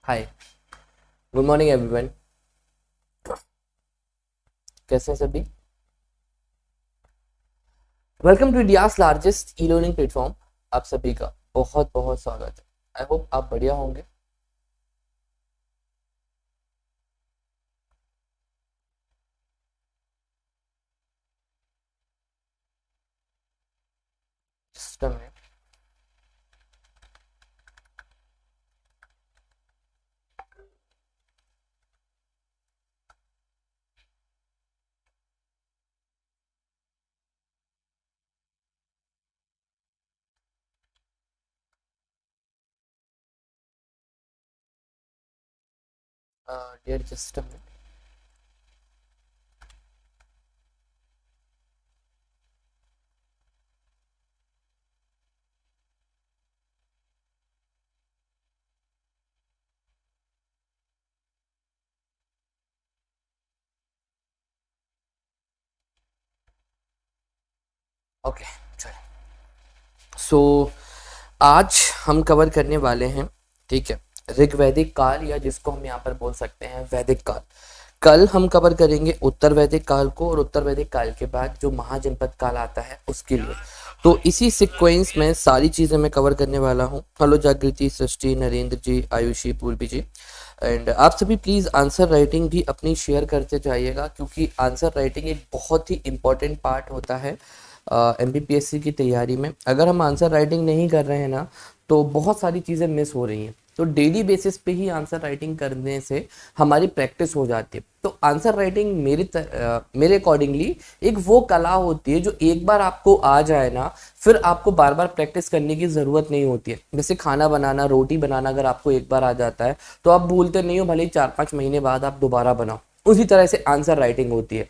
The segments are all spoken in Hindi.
हाय, गुड मॉर्निंग एवरीवन। कैसे हैं सभी? Welcome to India's largest e learning platform. आप सभी का बहुत बहुत स्वागत है। आई होप आप बढ़िया होंगे। सिस्टम में डियर सिस्टम में ओके, चलिए। सो आज हम कवर करने वाले हैं, ठीक है, ऋग्वैदिक काल या जिसको हम यहाँ पर बोल सकते हैं वैदिक काल। कल हम कवर करेंगे उत्तर वैदिक काल को, और उत्तर वैदिक काल के बाद जो महाजनपद काल आता है उसके लिए। तो इसी सीक्वेंस में सारी चीज़ें मैं कवर करने वाला हूँ। हेलो जागृति, सृष्टि, नरेंद्र जी, आयुषी, पूर्वी जी। एंड आप सभी प्लीज़ आंसर राइटिंग भी अपनी शेयर करते जाइएगा, क्योंकि आंसर राइटिंग एक बहुत ही इम्पॉर्टेंट पार्ट होता है एमपीपीएससी की तैयारी में। अगर हम आंसर राइटिंग नहीं कर रहे हैं ना, तो बहुत सारी चीज़ें मिस हो रही हैं। तो डेली बेसिस पे ही आंसर राइटिंग करने से हमारी प्रैक्टिस हो जाती है। तो आंसर राइटिंग मेरे अकॉर्डिंगली एक वो कला होती है जो एक बार आपको आ जाए ना, फिर आपको बार बार प्रैक्टिस करने की ज़रूरत नहीं होती है। जैसे खाना बनाना, रोटी बनाना अगर आपको एक बार आ जाता है तो आप भूलते नहीं हो, भले ही 4-5 महीने बाद आप दोबारा बनाओ। उसी तरह से आंसर राइटिंग होती है।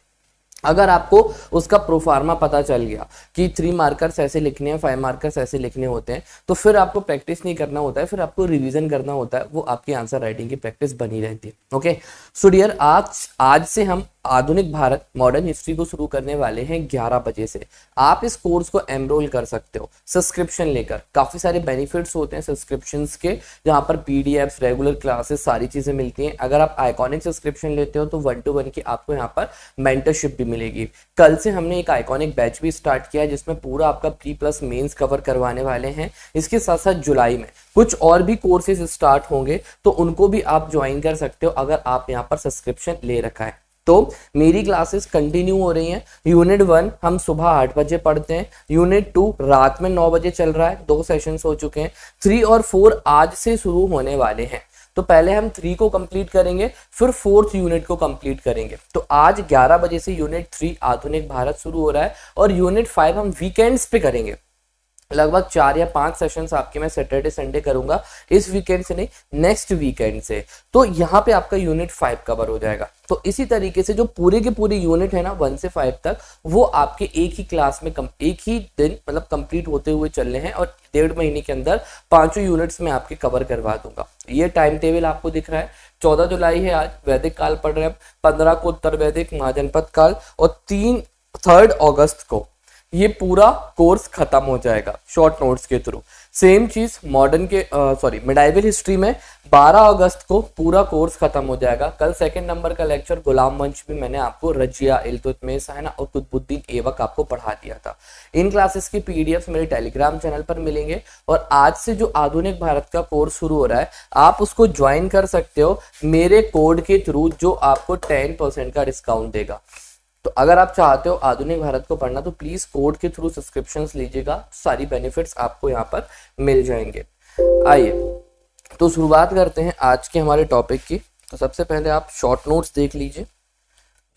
अगर आपको उसका प्रोफार्मा पता चल गया कि 3 मार्कर्स ऐसे लिखने हैं, 5 मार्कर्स ऐसे लिखने होते हैं, तो फिर आपको प्रैक्टिस नहीं करना होता है, फिर आपको रिवीजन करना होता है। वो आपकी आंसर राइटिंग की प्रैक्टिस बनी रहती है। ओके, सो डियर, आज आज से हम आधुनिक भारत मॉडर्न हिस्ट्री को शुरू करने वाले हैं 11 बजे से। आप इस कोर्स को एनरोल कर सकते हो सब्सक्रिप्शन लेकर। काफी सारे बेनिफिट्स होते हैं सब्सक्रिप्शन के, जहां पर पीडीएफ, रेगुलर क्लासेस, सारी चीजें मिलती हैं। अगर आप आइकॉनिक सब्सक्रिप्शन लेते हो तो 1-to-1 की आपको यहाँ पर मेंटरशिप भी मिलेगी। कल से हमने एक आइकॉनिक बैच भी स्टार्ट किया है, जिसमें पूरा आपका प्री प्लस मेंस कवर करवाने वाले हैं। इसके साथ साथ जुलाई में कुछ और भी कोर्सेज स्टार्ट होंगे, तो उनको भी आप ज्वाइन कर सकते हो अगर आप यहाँ पर सब्सक्रिप्शन ले रखा है तो। मेरी क्लासेस कंटिन्यू हो रही हैं। यूनिट 1 हम सुबह 8 बजे पढ़ते हैं, यूनिट 2 रात में 9 बजे चल रहा है, 2 सेशंस हो चुके हैं। 3 और 4 आज से शुरू होने वाले हैं। तो पहले हम 3 को कंप्लीट करेंगे, फिर 4th यूनिट को कंप्लीट करेंगे। तो आज 11 बजे से यूनिट 3 आधुनिक भारत शुरू हो रहा है, और यूनिट 5 हम वीकेंड्स पे करेंगे। लगभग 4 या 5 सेशंस आपके मैं सैटरडे संडे करूंगा, इस वीकेंड से नहीं, नेक्स्ट वीकेंड से। तो यहाँ पे आपका यूनिट 5 कवर हो जाएगा। तो इसी तरीके से जो पूरे के पूरे यूनिट है ना 1 से 5 तक, वो आपके एक ही क्लास में एक ही दिन मतलब कंप्लीट होते हुए चलने हैं, और 1.5 महीने के अंदर 5 यूनिट्स में आपके कवर करवा दूंगा। ये टाइम टेबल आपको दिख रहा है। 14 जुलाई है आज, वैदिक काल पढ़ रहे हैं। 15 को उत्तर वैदिक महाजनपद काल, और 3 अगस्त को ये पूरा कोर्स खत्म हो जाएगा शॉर्ट नोट्स के थ्रू। सेम चीज मॉडर्न के मिडाइवल हिस्ट्री में 12 अगस्त को पूरा कोर्स खत्म हो जाएगा। कल 2nd नंबर का लेक्चर गुलाम वंश भी मैंने आपको रजिया, इल्तुतमिश है ना, और कुतुबुद्दीन ऐबक आपको पढ़ा दिया था। इन क्लासेस की पीडीएफ मेरे टेलीग्राम चैनल पर मिलेंगे। और आज से जो आधुनिक भारत का कोर्स शुरू हो रहा है, आप उसको ज्वाइन कर सकते हो मेरे कोड के थ्रू, जो आपको 10% का डिस्काउंट देगा। तो अगर आप चाहते हो आधुनिक भारत को पढ़ना, तो प्लीज कोड के थ्रू सब्सक्रिप्शंस लीजिएगा, सारी बेनिफिट्स आपको यहाँ पर मिल जाएंगे। आइए तो शुरुआत करते हैं आज के हमारे टॉपिक की। तो सबसे पहले आप शॉर्ट नोट्स देख लीजिए,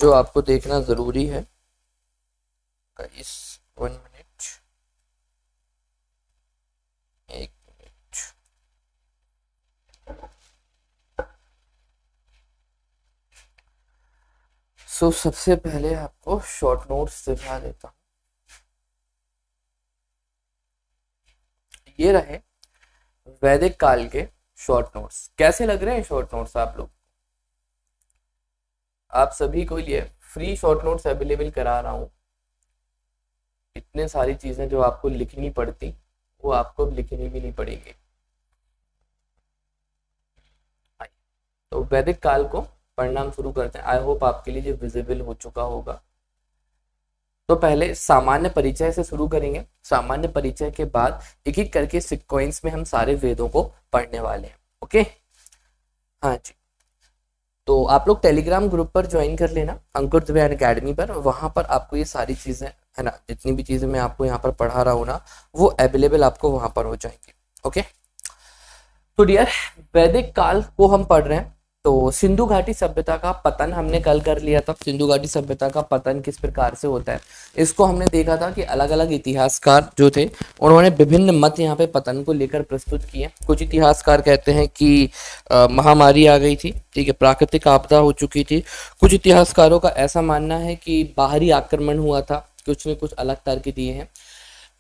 जो आपको देखना जरूरी है। इस 1 मिनट, 1 मिनट। सबसे पहले आपको शॉर्ट नोट्स दिखा देता हूँ। ये रहे वैदिक काल के शॉर्ट नोट्स। कैसे लग रहे हैं शॉर्ट नोट्स आप लोग? आप सभी को लिए फ्री शॉर्ट नोट्स अवेलेबल करा रहा हूँ। इतने सारी चीजें जो आपको लिखनी पड़ती, वो आपको अब लिखनी भी नहीं पड़ेगी। आइए, तो वैदिक काल को पढ़ना हम शुरू करते हैं। आई होप आपके लिए ये विजिबल हो चुका होगा। तो पहले सामान्य परिचय से शुरू करेंगे। सामान्य परिचय के बाद एक एक करके सीक्वेंस में हम सारे वेदों को पढ़ने वाले हैं। ओके, हाँ जी। तो आप लोग टेलीग्राम ग्रुप पर ज्वाइन कर लेना, अंकुर द्विवेदी अकेडमी पर। वहां पर आपको ये सारी चीजें है ना, जितनी भी चीजें मैं आपको यहाँ पर पढ़ा रहा हूँ ना, वो अवेलेबल आपको वहां पर हो जाएंगी। ओके, तो डियर, वैदिक काल को हम पढ़ रहे हैं। तो सिंधु घाटी सभ्यता का पतन हमने कल कर लिया था। सिंधु घाटी सभ्यता का पतन किस प्रकार से होता है, इसको हमने देखा था कि अलग अलग इतिहासकार जो थे उन्होंने विभिन्न मत यहाँ पे पतन को लेकर प्रस्तुत किए। कुछ इतिहासकार कहते हैं कि महामारी आ गई थी, ठीक है, प्राकृतिक आपदा हो चुकी थी। कुछ इतिहासकारों का ऐसा मानना है कि बाहरी आक्रमण हुआ था। कुछ ने कुछ अलग तर्क दिए हैं।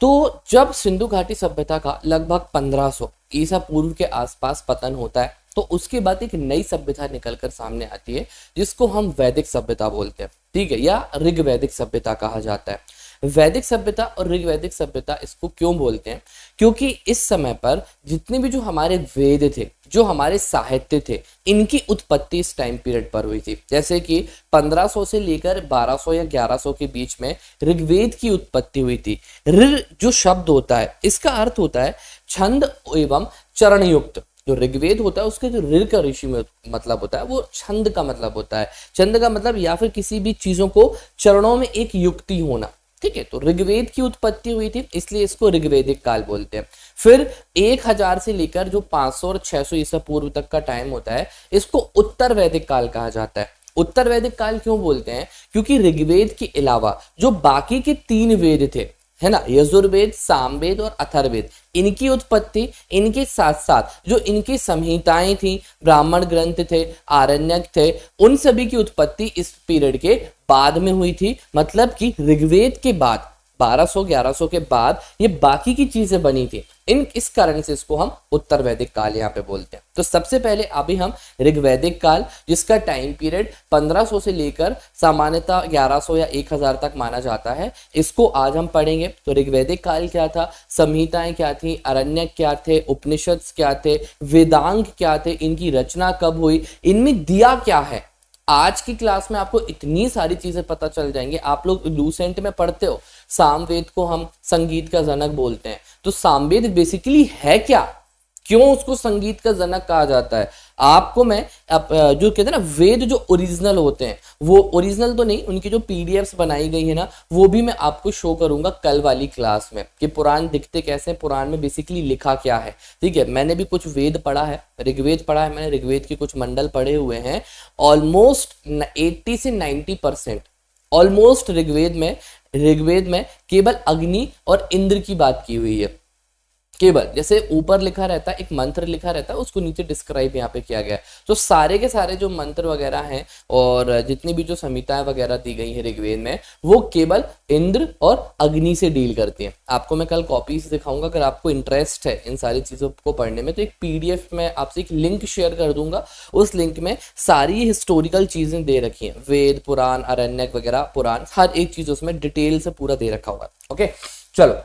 तो जब सिंधु घाटी सभ्यता का लगभग 1500 ईसा पूर्व के आसपास पतन होता है, तो उसके बाद एक नई सभ्यता निकलकर सामने आती है जिसको हम वैदिक सभ्यता बोलते हैं, ठीक है, या ऋग्वैदिक सभ्यता कहा जाता है। वैदिक सभ्यता और ऋग्वैदिक सभ्यता इसको क्यों बोलते हैं? क्योंकि इस समय पर जितने भी जो हमारे वेद थे, जो हमारे साहित्य थे, इनकी उत्पत्ति इस टाइम पीरियड पर हुई थी। जैसे कि 1500 से लेकर 1200 या 1100 के बीच में ऋग्वेद की उत्पत्ति हुई थी। ऋ जो शब्द होता है, इसका अर्थ होता है छंद एवं चरण युक्त। जो ऋग्वेद होता है उसके जो ऋ का ऋषि में मतलब होता है, वो छंद का मतलब होता है। छंद का मतलब या फिर किसी भी चीजों को चरणों में एक युक्ति होना, ठीक है। तो ऋग्वेद की उत्पत्ति हुई थी, इसलिए इसको ऋग्वैदिक काल बोलते हैं। फिर 1000 से लेकर जो 500 और 600 ईसा पूर्व तक का टाइम होता है, इसको उत्तर वैदिक काल कहा जाता है। उत्तर वैदिक काल क्यों बोलते हैं? क्योंकि ऋग्वेद के अलावा जो बाकी के 3 वेद थे, है ना, यजुर्वेद, सामवेद और अथर्ववेद, इनकी उत्पत्ति, इनके साथ साथ जो इनकी संहिताएं थी, ब्राह्मण ग्रंथ थे, आरण्यक थे, उन सभी की उत्पत्ति इस पीरियड के बाद में हुई थी। मतलब कि ऋग्वेद के बाद 1200-1100 के बाद ये बाकी की चीजें बनी थी। इस कारण से इसको हम उत्तर वैदिक काल यहाँ पे बोलते हैं। तो सबसे पहले अभी हम ऋग्वैदिक काल, जिसका टाइम पीरियड 1500 से लेकर सामान्यतः 1100 या 1000 तक माना जाता है, इसको आज हम पढ़ेंगे। तो ऋग्वैदिक काल क्या था, संहिताएं क्या थी, अरण्यक क्या थे, उपनिषद क्या थे, वेदांग क्या थे, इनकी रचना कब हुई, इनमें दिया क्या है। आज की क्लास में आपको इतनी सारी चीजें पता चल जाएंगे। आप लोग लूसेंट में पढ़ते हो, सामवेद को हम संगीत का जनक बोलते हैं। तो सामवेद बेसिकली है क्या, क्यों उसको संगीत का जनक कहा जाता है, आपको मैं जो कहते हैं ना वेद जो ओरिजिनल होते हैं, वो ओरिजिनल तो नहीं, उनकी जो पीडीएफ्स बनाई गई है ना, वो भी मैं आपको शो करूंगा कल वाली क्लास में कि पुराण दिखते कैसे, पुराण में बेसिकली लिखा क्या है, ठीक है। मैंने भी कुछ वेद पढ़ा है, ऋग्वेद पढ़ा है, मैंने ऋग्वेद के कुछ मंडल पढ़े हुए हैं। ऑलमोस्ट 80 से 90% ऑलमोस्ट ऋग्वेद में केवल अग्नि और इंद्र की बात की हुई है। केवल जैसे ऊपर लिखा रहता है, एक मंत्र लिखा रहता है, उसको नीचे डिस्क्राइब यहाँ पे किया गया है। तो सारे के सारे जो मंत्र वगैरह हैं और जितनी भी जो संहिताएं वगैरह दी गई है ऋग्वेद में, वो केवल इंद्र और अग्नि से डील करती हैं। आपको मैं कल कॉपीज दिखाऊंगा, अगर आपको इंटरेस्ट है इन सारी चीजों को पढ़ने में, तो एक पीडीएफ में आपसे एक लिंक शेयर कर दूंगा। उस लिंक में सारी हिस्टोरिकल चीजें दे रखी हैं, वेद, पुराण, अरण्यक वगैरह, पुराण, हर एक चीज उसमें डिटेल से पूरा दे रखा हुआ है। ओके, चलो।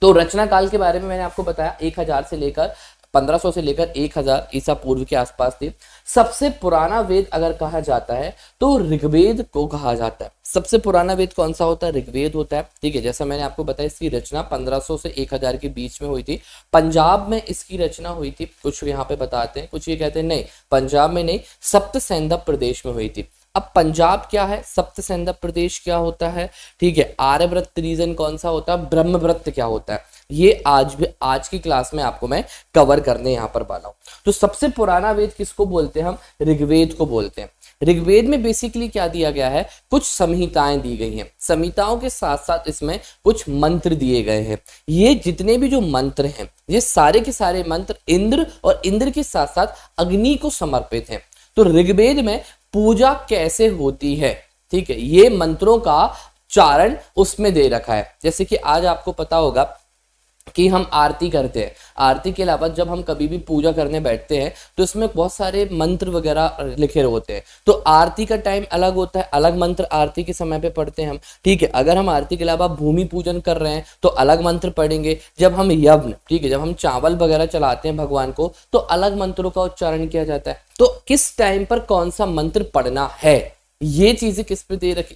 तो रचना काल के बारे में मैंने आपको बताया, 1000 से लेकर 1500 से लेकर 1000 ईसा पूर्व के आसपास थी। सबसे पुराना वेद अगर कहा जाता है तो ऋग्वेद को कहा जाता है। सबसे पुराना वेद कौन सा होता है? ऋग्वेद होता है, ठीक है। जैसा मैंने आपको बताया, इसकी रचना 1500 से 1000 के बीच में हुई थी। पंजाब में इसकी रचना हुई थी, कुछ यहाँ पे बताते हैं, कुछ ये कहते हैं नहीं, पंजाब में नहीं, सप्त सैंधव प्रदेश में हुई थी। अब पंजाब क्या है, सप्त सैंधव प्रदेश क्या होता है, ठीक है, आर्यव्रत रीजन कौन सा होता है, ब्रह्मव्रत क्या होता है, ये आज की क्लास में आपको मैं कवर करने यहाँ पर वाला हूँ। तो सबसे पुराना वेद किसको बोलते हैं हम? ऋग्वेद को बोलते हैं। ऋग्वेद में बेसिकली क्या दिया गया है, कुछ संहिताएं दी गई हैं, संहिताओं के साथ साथ इसमें कुछ मंत्र दिए गए हैं। ये जितने भी जो मंत्र हैं, ये सारे के सारे मंत्र इंद्र और इंद्र के साथ साथ अग्नि को समर्पित हैं। तो ऋग्वेद में पूजा कैसे होती है, ठीक है, ये मंत्रों का चारण उसमें दे रखा है। जैसे कि आज आपको पता होगा कि हम आरती करते हैं। आरती के अलावा जब हम कभी भी पूजा करने बैठते हैं तो इसमें बहुत सारे मंत्र वगैरह लिखे होते हैं। तो आरती का टाइम अलग होता है, अलग मंत्र आरती के समय पे पढ़ते हैं हम, ठीक है। अगर हम आरती के अलावा भूमि पूजन कर रहे हैं तो अलग मंत्र पढ़ेंगे। जब हम यज्ञ, ठीक है, जब हम चावल वगैरह चलाते हैं भगवान को तो अलग मंत्रों का उच्चारण किया जाता है। तो किस टाइम पर कौन सा मंत्र पढ़ना है, ये चीजें किस पे दे रखी,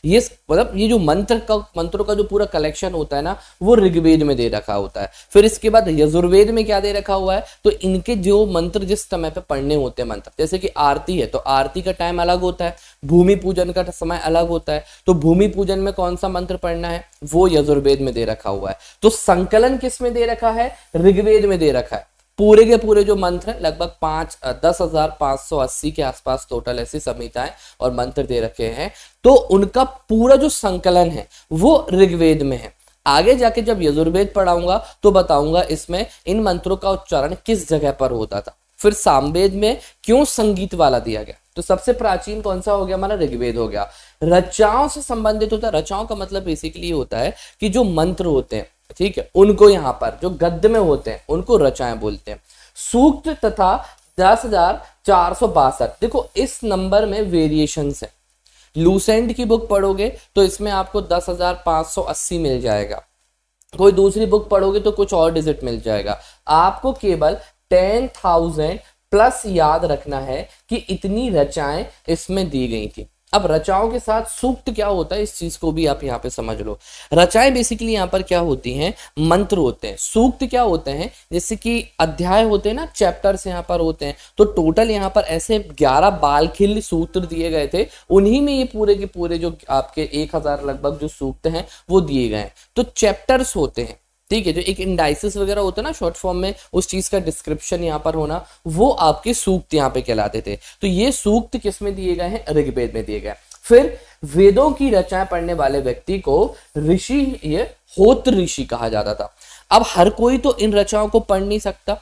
ये मतलब ये जो मंत्रों का जो पूरा कलेक्शन होता है ना, वो ऋग्वेद में दे रखा होता है। फिर इसके बाद यजुर्वेद में क्या दे रखा हुआ है, तो इनके जो मंत्र जिस समय पे पढ़ने होते हैं मंत्र, जैसे कि आरती है तो आरती का टाइम अलग होता है, भूमि पूजन का समय अलग होता है। तो भूमि पूजन में कौन सा मंत्र पढ़ना है वो यजुर्वेद में दे रखा हुआ है। तो संकलन किस में दे रखा है, ऋग्वेद में दे रखा है। पूरे के पूरे जो मंत्र हैं लगभग 10,580 के आसपास टोटल ऐसी संहिताएं और मंत्र दे रखे हैं। तो उनका पूरा जो संकलन है वो ऋग्वेद में है। आगे जाके जब यजुर्वेद पढ़ाऊंगा तो बताऊंगा इसमें इन मंत्रों का उच्चारण किस जगह पर होता था। फिर सामवेद में क्यों संगीत वाला दिया गया, तो सबसे प्राचीन कौन सा हो गया हमारा, ऋग्वेद हो गया। रचाओं से संबंधित होता है। रचाओं का मतलब बेसिकली होता है कि जो मंत्र होते हैं, ठीक है, उनको यहाँ पर जो गद्य में होते हैं उनको रचाएं बोलते हैं। सूक्त तथा 10,462, देखो इस नंबर में वेरिएशंस है। लूसेंट की बुक पढ़ोगे तो इसमें आपको 10,580 मिल जाएगा, कोई दूसरी बुक पढ़ोगे तो कुछ और डिजिट मिल जाएगा। आपको केवल 10,000 प्लस याद रखना है कि इतनी रचाएं इसमें दी गई थी। अब रचाओं के साथ सूक्त क्या होता है, इस चीज को भी आप यहाँ पे समझ लो। रचाएं बेसिकली यहाँ पर क्या होती हैं, मंत्र होते हैं। सूक्त क्या होते हैं, जैसे कि अध्याय होते हैं ना, चैप्टर्स यहाँ पर होते हैं। तो टोटल यहाँ पर ऐसे 11 बालखिल सूत्र दिए गए थे, उन्हीं में ये पूरे के पूरे जो आपके 1,000 लगभग जो सूक्त हैं वो दिए गए हैं। तो चैप्टर्स होते हैं, ठीक है, जो एक इंडाइसिस वगैरह होता है ना शॉर्ट फॉर्म में, उस चीज का डिस्क्रिप्शन यहाँ पर होना, वो आपके सूक्त यहाँ पे कहलाते थे। तो ये सूक्त किस में दिए गए हैं, ऋग्वेद में दिए गए। फिर वेदों की रचनाएं पढ़ने वाले व्यक्ति को ऋषि, ये होत्र ऋषि कहा जाता था। अब हर कोई तो इन रचनाओं को पढ़ नहीं सकता,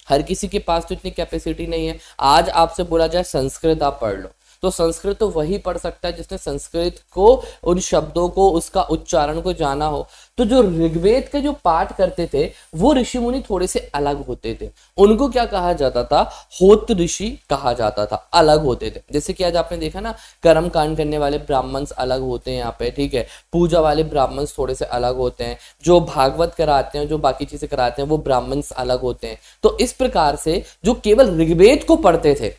हर किसी के पास तो इतनी कैपेसिटी नहीं है। आज आपसे बोला जाए संस्कृत आप पढ़ लो, तो संस्कृत तो वही पढ़ सकता है जिसने संस्कृत को, उन शब्दों को, उसका उच्चारण को जाना हो। तो जो ऋग्वेद के जो पाठ करते थे वो ऋषि मुनि थोड़े से अलग होते थे, उनको क्या कहा जाता था, होत्र ऋषि कहा जाता था, अलग होते थे। जैसे कि आज आपने देखा ना, कर्म कांड करने वाले ब्राह्मण्स अलग होते हैं यहाँ पे, ठीक है, पूजा वाले ब्राह्मण्स थोड़े से अलग होते हैं, जो भागवत कराते हैं, जो बाकी चीजें कराते हैं वो ब्राह्मण्स अलग होते हैं। तो इस प्रकार से जो केवल ऋग्वेद को पढ़ते थे,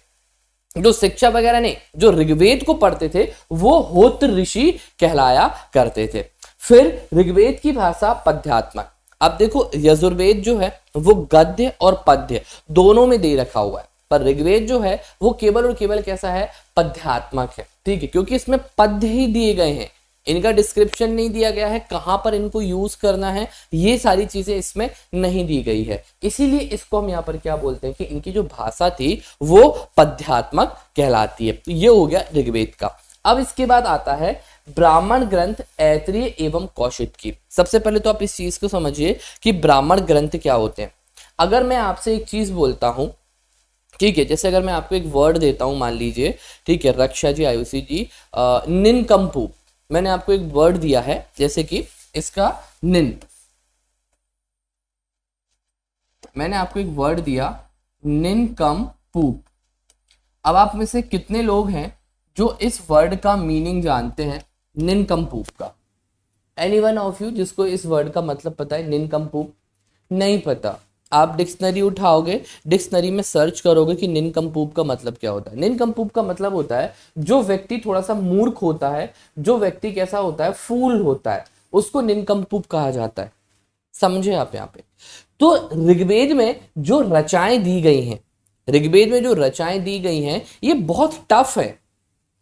जो शिक्षा वगैरह नहीं, जो ऋग्वेद को पढ़ते थे वो होत्र ऋषि कहलाया करते थे। फिर ऋग्वेद की भाषा पद्यात्मक। अब देखो यजुर्वेद जो है वो गद्य और पद्य दोनों में दे रखा हुआ है, पर ऋग्वेद जो है वो केवल और केवल कैसा है, पद्यात्मक है, ठीक है, क्योंकि इसमें पद्य ही दिए गए हैं, इनका डिस्क्रिप्शन नहीं दिया गया है, कहां पर इनको यूज करना है, ये सारी चीजें इसमें नहीं दी गई है। इसीलिए इसको हम यहाँ पर क्या बोलते हैं कि इनकी जो भाषा थी वो पद्यात्मक कहलाती है। तो ये हो गया ऋग्वेद का। अब इसके बाद आता है ब्राह्मण ग्रंथ ऐत्रेय एवं कौशिक की। सबसे पहले तो आप इस चीज को समझिए कि ब्राह्मण ग्रंथ क्या होते हैं। अगर मैं आपसे एक चीज बोलता हूं, ठीक है, जैसे अगर मैं आपको एक वर्ड देता हूं, मान लीजिए, ठीक है, रक्षा जी, आयुषी जी, निनकंपू, मैंने आपको एक वर्ड दिया है, जैसे कि इसका मैंने आपको एक वर्ड दिया निनकंपू। अब आप में से कितने लोग हैं जो इस वर्ड का मीनिंग जानते हैं, निनकंपूप का? एनीवन ऑफ यू जिसको इस वर्ड का मतलब पता है? निनकंपूप नहीं पता, आप डिक्शनरी उठाओगे, डिक्शनरी में सर्च करोगे कि निनकंपूप का मतलब क्या होता है। निनकंपूप का मतलब होता है जो व्यक्ति थोड़ा सा मूर्ख होता है, जो व्यक्ति कैसा होता है, फूल होता है, उसको निनकंपूप कहा जाता है। समझे आप यहाँ पे? तो ऋग्वेद में जो रचनाएं दी गई हैं, ऋग्वेद में जो रचनाएं दी गई हैं ये बहुत टफ है,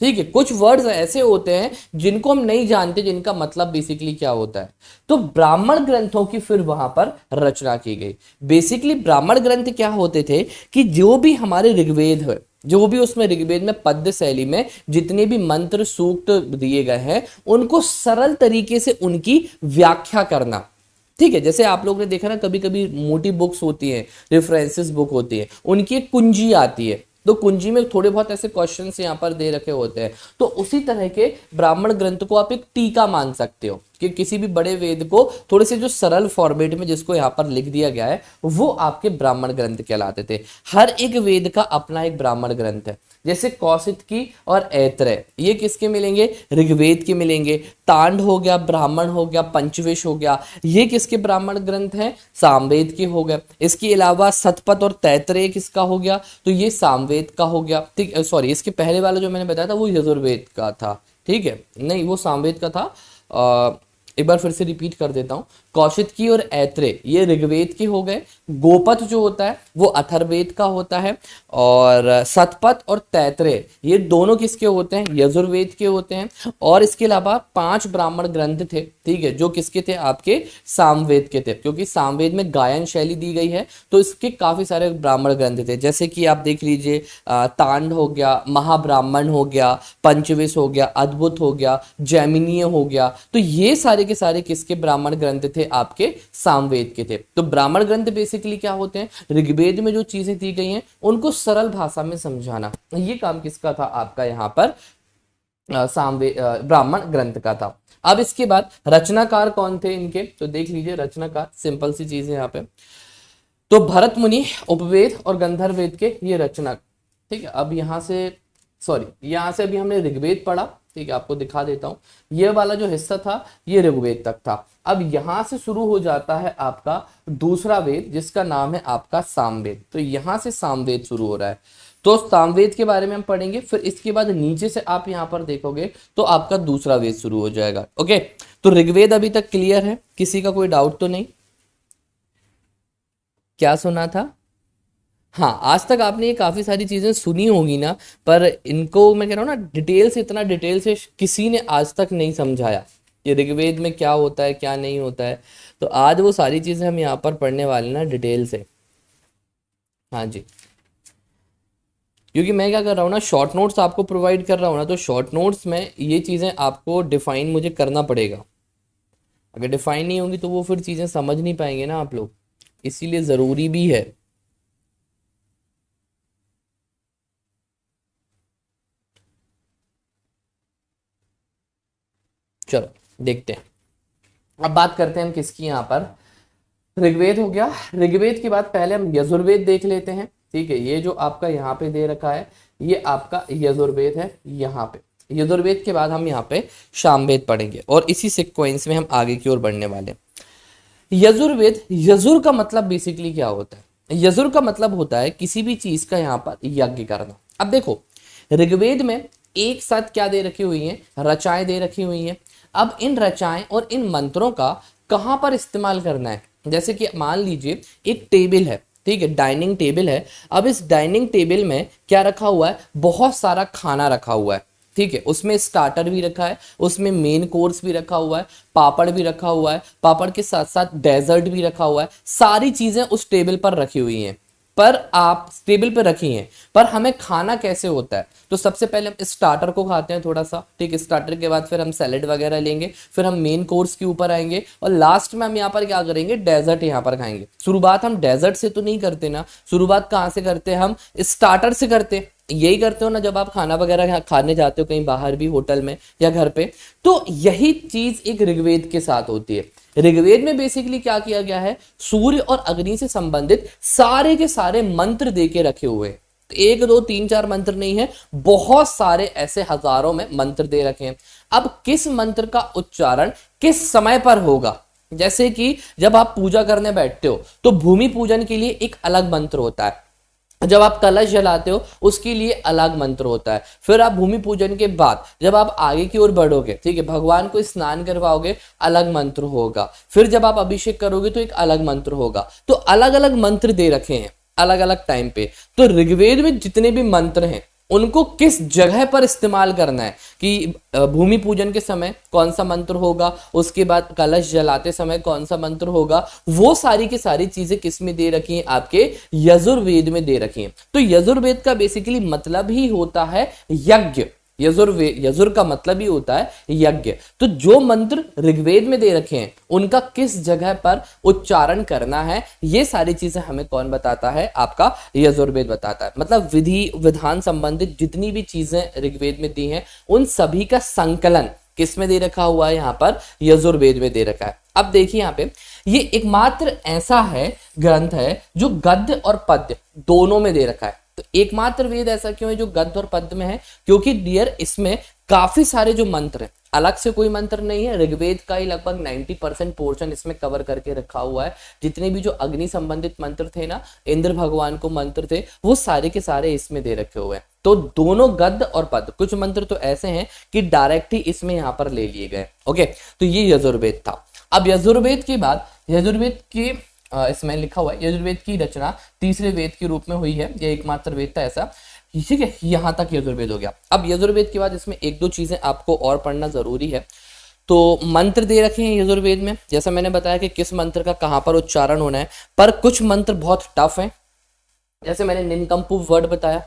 ठीक है। कुछ वर्ड्स ऐसे होते हैं जिनको हम नहीं जानते, जिनका मतलब बेसिकली क्या होता है। तो ब्राह्मण ग्रंथों की फिर वहां पर रचना की गई। बेसिकली ब्राह्मण ग्रंथ क्या होते थे कि जो भी हमारे ऋग्वेद है, जो भी उसमें ऋग्वेद में पद्य शैली में जितने भी मंत्र सूक्त दिए गए हैं उनको सरल तरीके से उनकी व्याख्या करना, ठीक है। जैसे आप लोग ने देखा ना, कभी कभी मोटी बुक्स होती हैं, रेफरेंसेस बुक होती है, उनकी एक कुंजी आती है, तो कुंजी में थोड़े बहुत ऐसे क्वेश्चंस यहाँ पर दे रखे होते हैं। तो उसी तरह के ब्राह्मण ग्रंथ को आप एक टीका मान सकते हो, कि किसी भी बड़े वेद को थोड़े से जो सरल फॉर्मेट में जिसको यहाँ पर लिख दिया गया है वो आपके ब्राह्मण ग्रंथ कहलाते थे। हर एक वेद का अपना एक ब्राह्मण ग्रंथ है। जैसे कौशिकी और ऐत्रेय ये किसके मिलेंगे? ऋग्वेद के मिलेंगे। तांड हो गया, ब्राह्मण हो गया, पंचविश हो गया, ये किसके ब्राह्मण ग्रंथ हैं? सामवेद के हो गए। इसके अलावा शतपथ और तैत्रेय किसका हो गया? तो ये सामवेद का हो गया। ठीक, सॉरी, इसके पहले वाला जो मैंने बताया था वो यजुर्वेद का था। ठीक है, नहीं वो सामवेद का था। एक बार फिर से रिपीट कर देता हूँ। कौशिकी और ऐत्रेय ये ऋग्वेद के हो गए। गोपथ जो होता है वो अथर्ववेद का होता है। और शतपथ और तैत्रेय ये दोनों किसके होते हैं? यजुर्वेद के होते हैं। और इसके अलावा 5 ब्राह्मण ग्रंथ थे, ठीक है, जो किसके थे? आपके सामवेद के थे, क्योंकि सामवेद में गायन शैली दी गई है तो इसके काफी सारे ब्राह्मण ग्रंथ थे। जैसे कि आप देख लीजिए, तांड हो गया, महाब्राह्मण हो गया, पंचविश हो गया, अद्भुत हो गया, जैमिनीय हो गया। तो ये सारे के सारे किसके ब्राह्मण ग्रंथ थे? आपके सामवेद के थे। तो ब्राह्मण ग्रंथ बेसिकली क्या होते हैं? ऋग्वेद में जो चीजें दी गई हैं उनको सरल भाषा में समझाना, ये काम किसका था? आपका यहाँ पर ब्राह्मण ग्रंथ का था। अब इसके बाद रचनाकार कौन थे इनके? तो देख लीजिए, रचनाकार सिंपल सी चीज है यहाँ पे। तो भरत मुनि उपवेद और गंधर्व वेद के ये रचना, ठीक है। अब यहाँ से अभी हमने ऋग्वेद पढ़ा, ठीक है, आपको दिखा देता हूं। ये वाला जो हिस्सा था ये ऋग्वेद तक था। अब यहां से शुरू हो जाता है आपका दूसरा वेद जिसका नाम है आपका सामवेद। तो यहां से सामवेद शुरू हो रहा है। तो सामवेद के बारे में हम पढ़ेंगे, फिर इसके बाद नीचे से आप यहां पर देखोगे तो आपका दूसरा वेद शुरू हो जाएगा। ओके, तो ऋग्वेद अभी तक क्लियर है? किसी का कोई डाउट तो नहीं? क्या सुना था? हाँ, आज तक आपने ये काफी सारी चीजें सुनी होगी ना, पर इनको मैं कह रहा हूँ ना, इतना डिटेल से किसी ने आज तक नहीं समझाया ये ऋग्वेद में क्या होता है क्या नहीं होता है। तो आज वो सारी चीजें हम यहाँ पर पढ़ने वाले ना डिटेल से। हाँ जी, क्योंकि मैं क्या कर रहा हूँ ना, शॉर्ट नोट्स आपको प्रोवाइड कर रहा हूँ ना, तो शॉर्ट नोट्स में ये चीजें आपको डिफाइन मुझे करना पड़ेगा। अगर डिफाइन नहीं होंगी तो वो फिर चीजें समझ नहीं पाएंगे ना आप लोग, इसीलिए जरूरी भी है। चलो देखते हैं। अब बात करते हैं हम किसकी, यहाँ पर ऋग्वेद हो गया। ऋग्वेद के बाद पहले हम यजुर्वेद देख लेते हैं, ठीक है। ये जो आपका यहाँ पे दे रखा है ये आपका यजुर्वेद है। यहाँ पे यजुर्वेद के बाद हम यहाँ पे सामवेद पढ़ेंगे और इसी सीक्वेंस में हम आगे की ओर बढ़ने वाले हैं। यजुर्वेद, यजुर का मतलब बेसिकली क्या होता है? यजुर का मतलब होता है किसी भी चीज का यहाँ पर यज्ञ करना। अब देखो, ऋग्वेद में एक साथ क्या दे रखी हुई है? रचाएं दे रखी हुई हैं। अब इन रचाएं और इन मंत्रों का कहाँ पर इस्तेमाल करना है? जैसे कि मान लीजिए एक टेबल है, ठीक है, डाइनिंग टेबल है। अब इस डाइनिंग टेबल में क्या रखा हुआ है? बहुत सारा खाना रखा हुआ है, ठीक है। उसमें स्टार्टर भी रखा है, उसमें मेन कोर्स भी रखा हुआ है, पापड़ भी रखा हुआ है, पापड़ के साथ साथ डेजर्ट भी रखा हुआ है। सारी चीजें उस टेबल पर रखी हुई हैं, पर आप टेबल पे रखी हैं। पर हमें खाना कैसे होता है? तो सबसे पहले हम स्टार्टर को खाते हैं थोड़ा सा, ठीक है। स्टार्टर के बाद फिर हम सैलेड वगैरह लेंगे, फिर हम मेन कोर्स के ऊपर आएंगे और लास्ट में हम यहाँ पर क्या करेंगे? डेजर्ट यहाँ पर खाएंगे। शुरुआत हम डेजर्ट से तो नहीं करते ना, शुरुआत कहाँ से करते हैं? हम स्टार्टर से करते हैं। यही करते हो ना जब आप खाना वगैरह खाने जाते हो कहीं बाहर भी, होटल में या घर पे। तो यही चीज एक ऋग्वेद के साथ होती है। ऋग्वेद में बेसिकली क्या किया गया है? सूर्य और अग्नि से संबंधित सारे के सारे मंत्र दे के रखे हुए हैं। 1 2 3 4 मंत्र नहीं है, बहुत सारे ऐसे हजारों में मंत्र दे रखे हैं। अब किस मंत्र का उच्चारण किस समय पर होगा? जैसे कि जब आप पूजा करने बैठते हो तो भूमि पूजन के लिए एक अलग मंत्र होता है, जब आप कलश जलाते हो उसके लिए अलग मंत्र होता है, फिर आप भूमि पूजन के बाद जब आप आगे की ओर बढ़ोगे, ठीक है, भगवान को स्नान करवाओगे, अलग मंत्र होगा, फिर जब आप अभिषेक करोगे तो एक अलग मंत्र होगा। तो अलग अलग मंत्र दे रखे हैं अलग अलग टाइम पे। तो ऋग्वेद में जितने भी मंत्र हैं उनको किस जगह पर इस्तेमाल करना है कि भूमि पूजन के समय कौन सा मंत्र होगा, उसके बाद कलश जलाते समय कौन सा मंत्र होगा, वो सारी की सारी चीजें किस में दे रखी हैं? आपके यजुर्वेद में दे रखी हैं। तो यजुर्वेद का बेसिकली मतलब ही होता है यज्ञ। यजुर का मतलब ही होता है यज्ञ। तो जो मंत्र ऋग्वेद में दे रखे हैं उनका किस जगह पर उच्चारण करना है, ये सारी चीजें हमें कौन बताता है? आपका यजुर्वेद बताता है। मतलब विधि विधान संबंधित जितनी भी चीजें ऋग्वेद में दी हैं उन सभी का संकलन किस में दे रखा हुआ है यहाँ पर, यजुर्वेद में दे रखा है। अब देखिए यहाँ पे ये एकमात्र ऐसा है ग्रंथ है जो गद्य और पद्य दोनों में दे रखा है। तो एकमात्र वेद ऐसा क्यों है जो गद्य और पद्य में है, क्योंकि डियर इसमें काफी सारे जो मंत्र हैं, अलग से कोई मंत्र नहीं है, ऋग्वेद का ही लगभग 90% पोर्शन इसमें कवर करके रखा हुआ है। जितने भी जो अग्नि संबंधित मंत्र थे ना, इंद्र भगवान को मंत्र थे, वो सारे के सारे इसमें दे रखे हुए हैं। तो दोनों गद्य और पद्य, कुछ मंत्र तो ऐसे हैं कि डायरेक्ट ही इसमें यहाँ पर ले लिए गए। ओके, तो ये यजुर्वेद था। अब यजुर्वेद के बाद यजुर्वेद की इसमें लिखा हुआ है यजुर्वेद की रचना तीसरे वेद के रूप में हुई है, यह एकमात्र वेद था ऐसा, ठीक है। यहां तक यजुर्वेद हो गया। अब यजुर्वेद के बाद इसमें एक दो चीजें आपको और पढ़ना जरूरी है। तो मंत्र दे रखे हैं यजुर्वेद में, जैसा मैंने बताया कि किस मंत्र का कहां पर उच्चारण होना है, पर कुछ मंत्र बहुत टफ हैं, जैसे मैंने निनकम्पू वर्ड बताया,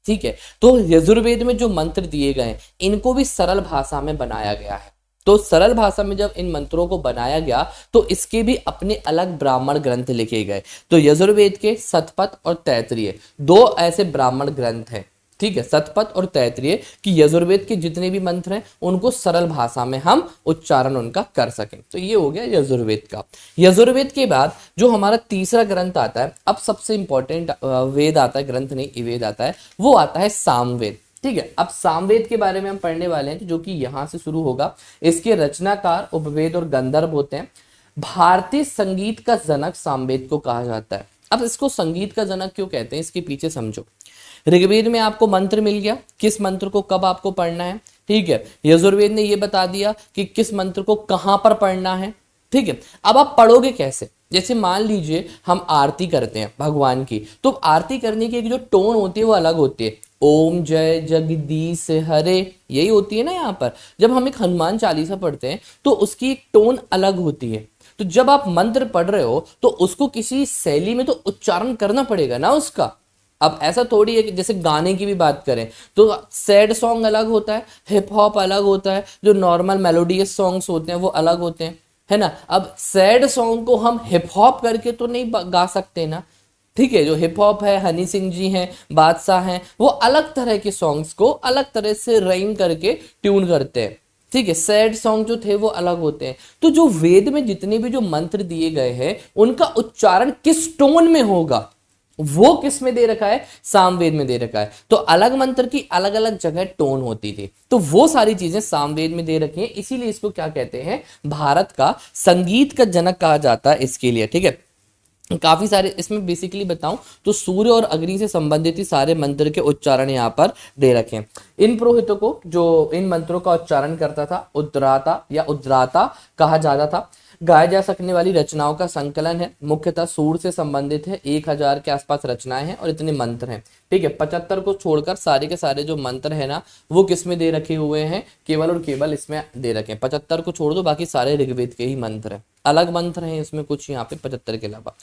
ठीक है। तो यजुर्वेद में जो मंत्र दिए गए हैं इनको भी सरल भाषा में बनाया गया है। तो सरल भाषा में जब इन मंत्रों को बनाया गया तो इसके भी अपने अलग ब्राह्मण ग्रंथ लिखे गए। तो यजुर्वेद के शतपथ और तैत्तिरीय दो ऐसे ब्राह्मण ग्रंथ हैं, ठीक है, शतपथ और तैत्तिरीय, कि यजुर्वेद के जितने भी मंत्र हैं उनको सरल भाषा में हम उच्चारण उनका कर सकें। तो ये हो गया यजुर्वेद का। यजुर्वेद के बाद जो हमारा तीसरा ग्रंथ आता है, अब सबसे इंपॉर्टेंट वेद आता है, ग्रंथ नहीं वेद आता है, वो आता है सामवेद, ठीक है। अब सामवेद के बारे में हम पढ़ने वाले हैं, जो कि यहां से शुरू होगा। इसके रचनाकार उपवेद और गंधर्व होते हैं। भारतीय संगीत का जनक सामवेद को कहा जाता है। अब इसको संगीत का जनक क्यों कहते हैं, इसके पीछे समझो। ऋग्वेद में आपको मंत्र मिल गया, किस मंत्र को कब आपको पढ़ना है, ठीक है। यजुर्वेद ने ये बता दिया कि किस मंत्र को कहां पर पढ़ना है, ठीक है। अब आप पढ़ोगे कैसे, जैसे मान लीजिए हम आरती करते हैं भगवान की, तो आरती करने की एक जो टोन होती है वो अलग होती है, ओम जय जगदीश हरे, यही होती है ना यहाँ पर। जब हम एक हनुमान चालीसा पढ़ते हैं तो उसकी एक टोन अलग होती है। तो जब आप मंत्र पढ़ रहे हो तो उसको किसी शैली में तो उच्चारण करना पड़ेगा ना उसका। अब ऐसा थोड़ी है कि जैसे गाने की भी बात करें तो सैड सॉन्ग अलग होता है, हिप हॉप अलग होता है, जो नॉर्मल मेलोडियस सॉन्ग्स होते हैं वो अलग होते हैं, है ना। अब सैड सॉन्ग को हम हिप हॉप करके तो नहीं गा सकते ना, ठीक है। जो हिप हॉप है, हनी सिंह जी हैं, बादशाह हैं, वो अलग तरह के सॉन्ग्स को अलग तरह से राइम करके ट्यून करते हैं, ठीक है। सैड सॉन्ग जो थे वो अलग होते हैं। तो जो वेद में जितने भी जो मंत्र दिए गए हैं उनका उच्चारण किस टोन में होगा, वो किस में दे रखा है, सामवेद में दे रखा है। तो अलग मंत्र की अलग अलग जगह टोन होती थी, तो वो सारी चीजें सामवेद में दे रखी हैं, इसीलिए इसको क्या कहते हैं, भारत का संगीत का जनक कहा जाता है इसके लिए, ठीक है। काफी सारे इसमें बेसिकली बताऊं तो सूर्य और अग्नि से संबंधित ही सारे मंत्र के उच्चारण यहाँ पर दे रखे हैं। इन पुरोहितों को जो इन मंत्रों का उच्चारण करता था उद्राता या उद्राता कहा जाता था। गाए जा सकने वाली रचनाओं का संकलन है, मुख्यतः सूर से संबंधित है। 1000 के आसपास रचनाएं हैं और इतने मंत्र हैं, ठीक है। 75 को छोड़कर सारे के सारे जो मंत्र है ना वो किस में दे रखे हुए हैं, केवल और केवल इसमें दे रखे हैं। 75 को छोड़ दो, बाकी सारे ऋग्वेद के ही मंत्र हैं, अलग मंत्र हैं इसमें कुछ यहाँ पे 75 के अलावा।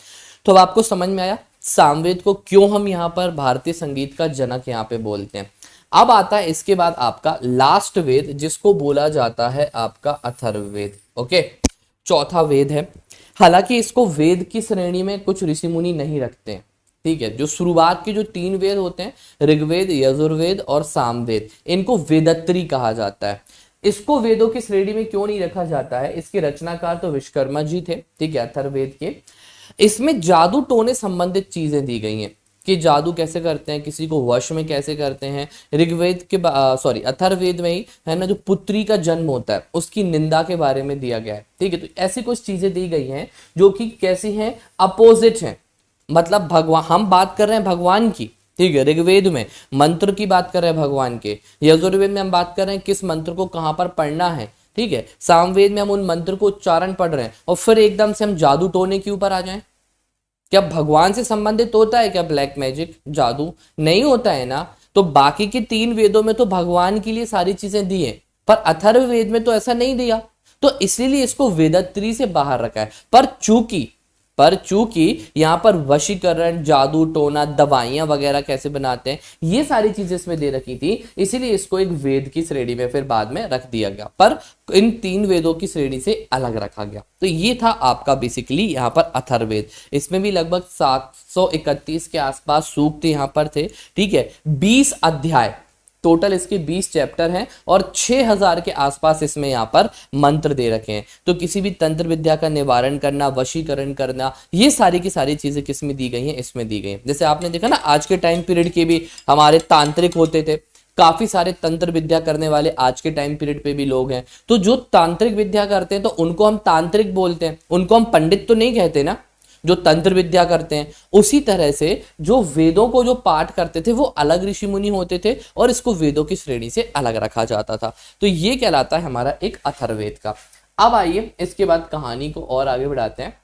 तो अब आपको समझ में आया सामवेद को क्यों हम यहाँ पर भारतीय संगीत का जनक यहाँ पे बोलते हैं। अब आता है इसके बाद आपका लास्ट वेद, जिसको बोला जाता है आपका अथर्ववेद, ओके, चौथा वेद है। हालांकि इसको वेद की श्रेणी में कुछ ऋषि मुनि नहीं रखते हैं, ठीक है। जो शुरुआत के जो 3 वेद होते हैं, ऋग्वेद, यजुर्वेद और सामवेद, इनको वेदत्री कहा जाता है। इसको वेदों की श्रेणी में क्यों नहीं रखा जाता है, इसके रचनाकार तो विश्वकर्मा जी थे, ठीक है, अथर्ववेद के। इसमें जादू टोने संबंधित चीजें दी गई हैं कि जादू कैसे करते हैं, किसी को वश में कैसे करते हैं। ऋग्वेद के अथर्ववेद में ही है ना, जो पुत्री का जन्म होता है उसकी निंदा के बारे में दिया गया है, ठीक है। तो ऐसी कुछ चीजें दी गई हैं जो कि कैसी हैं, अपोजिट हैं। मतलब भगवान, हम बात कर रहे हैं भगवान की, ठीक है, ऋग्वेद में मंत्र की बात कर रहे हैं भगवान के, यजुर्वेद में हम बात कर रहे हैं किस मंत्र को कहां पर पढ़ना है, ठीक है। सामवेद में हम उन मंत्र को उच्चारण पढ़ रहे हैं और फिर एकदम से हम जादू टोने के ऊपर आ जाएं। क्या भगवान से संबंधित होता है क्या ब्लैक मैजिक, जादू? नहीं होता है ना। तो बाकी के 3 वेदों में तो भगवान के लिए सारी चीजें दी है, पर अथर्ववेद में तो ऐसा नहीं दिया, तो इसीलिए इसको वेदत्री से बाहर रखा है। पर चूंकि यहाँ पर वशीकरण, जादू टोना, दवाइयां वगैरह कैसे बनाते हैं, ये सारी चीजें इसमें दे रखी थी, इसीलिए इसको एक वेद की श्रेणी में फिर बाद में रख दिया गया, पर इन 3 वेदों की श्रेणी से अलग रखा गया। तो ये था आपका बेसिकली यहाँ पर अथर्ववेद। इसमें भी लगभग 731 के आसपास सूक्त यहाँ पर थे, ठीक है। 20 अध्याय टोटल इसके 20 चैप्टर हैं और 6000 के आसपास इसमें यहाँ पर मंत्र दे रखे हैं। तो किसी भी तंत्र विद्या का निवारण करना, वशीकरण करना, ये सारी की सारी चीजें किसमें दी गई हैं, इसमें दी गई हैं। जैसे आपने देखा ना आज के टाइम पीरियड के भी हमारे तांत्रिक होते थे, काफी सारे तंत्र विद्या करने वाले आज के टाइम पीरियड पे भी लोग हैं। तो जो तांत्रिक विद्या करते हैं तो उनको हम तांत्रिक बोलते हैं, उनको हम पंडित तो नहीं कहते ना, जो तंत्र विद्या करते हैं। उसी तरह से जो वेदों को जो पाठ करते थे वो अलग ऋषि मुनि होते थे और इसको वेदों की श्रेणी से अलग रखा जाता था। तो ये कहलाता है हमारा एक अथर्ववेद का। अब आइए इसके बाद कहानी को और आगे बढ़ाते हैं।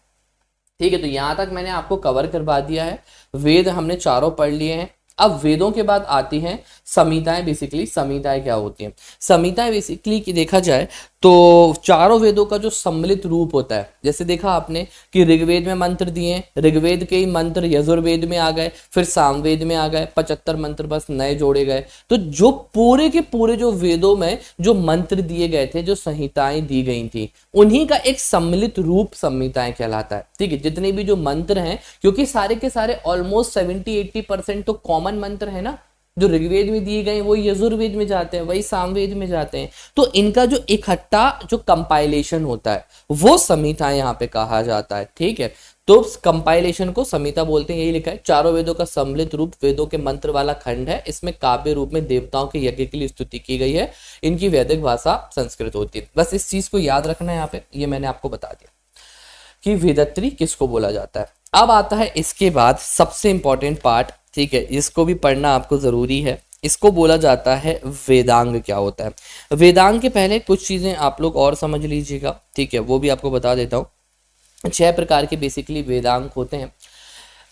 ठीक है, तो यहां तक मैंने आपको कवर करवा दिया है। वेद हमने चारों पढ़ लिए हैं। अब वेदों के बाद आती हैं संहिताएं। बेसिकली संहिताएं क्या होती हैं? संहिताएं बेसिकली की देखा जाए तो चारों वेदों का जो सम्मिलित रूप होता है। जैसे देखा आपने कि ऋग्वेद में मंत्र दिए हैं, ऋग्वेद के ही मंत्र यजुर्वेद में आ गए, फिर सामवेद में आ गए, 75 मंत्र बस नए जोड़े गए। तो जो पूरे के पूरे जो वेदों में जो मंत्र दिए गए थे, जो संहिताएं दी गई थी, उन्हीं का एक सम्मिलित रूप संहिताएं कहलाता है। ठीक है, जितने भी जो मंत्र हैं, क्योंकि सारे के सारे ऑलमोस्ट 70-80% तो कॉमन मंत्र है ना, जो ऋग्वेद में दिए गए वही यजुर्वेद में जाते हैं, वही सामवेद में जाते हैं। तो इनका जो इकट्ठा जो कंपाइलेशन होता है वो संहिता यहाँ पे कहा जाता है। ठीक है, तो कंपाइलेशन को संहिता बोलते हैं। यही लिखा है, चारों वेदों का सम्मिलित रूप वेदों के मंत्र वाला खंड है। इसमें काव्य रूप में देवताओं के यज्ञ के लिए स्तुति की गई है। इनकी वैदिक भाषा संस्कृत होती है। बस इस चीज को याद रखना है यहाँ पे, ये मैंने आपको बता दिया कि वेदत्री किसको बोला जाता है। अब आता है इसके बाद सबसे इंपॉर्टेंट पार्ट। ठीक है, इसको भी पढ़ना आपको जरूरी है। इसको बोला जाता है वेदांग। क्या होता है वेदांग? के पहले कुछ चीजें आप लोग और समझ लीजिएगा। ठीक है, वो भी आपको बता देता हूँ। 6 प्रकार के बेसिकली वेदांग होते हैं।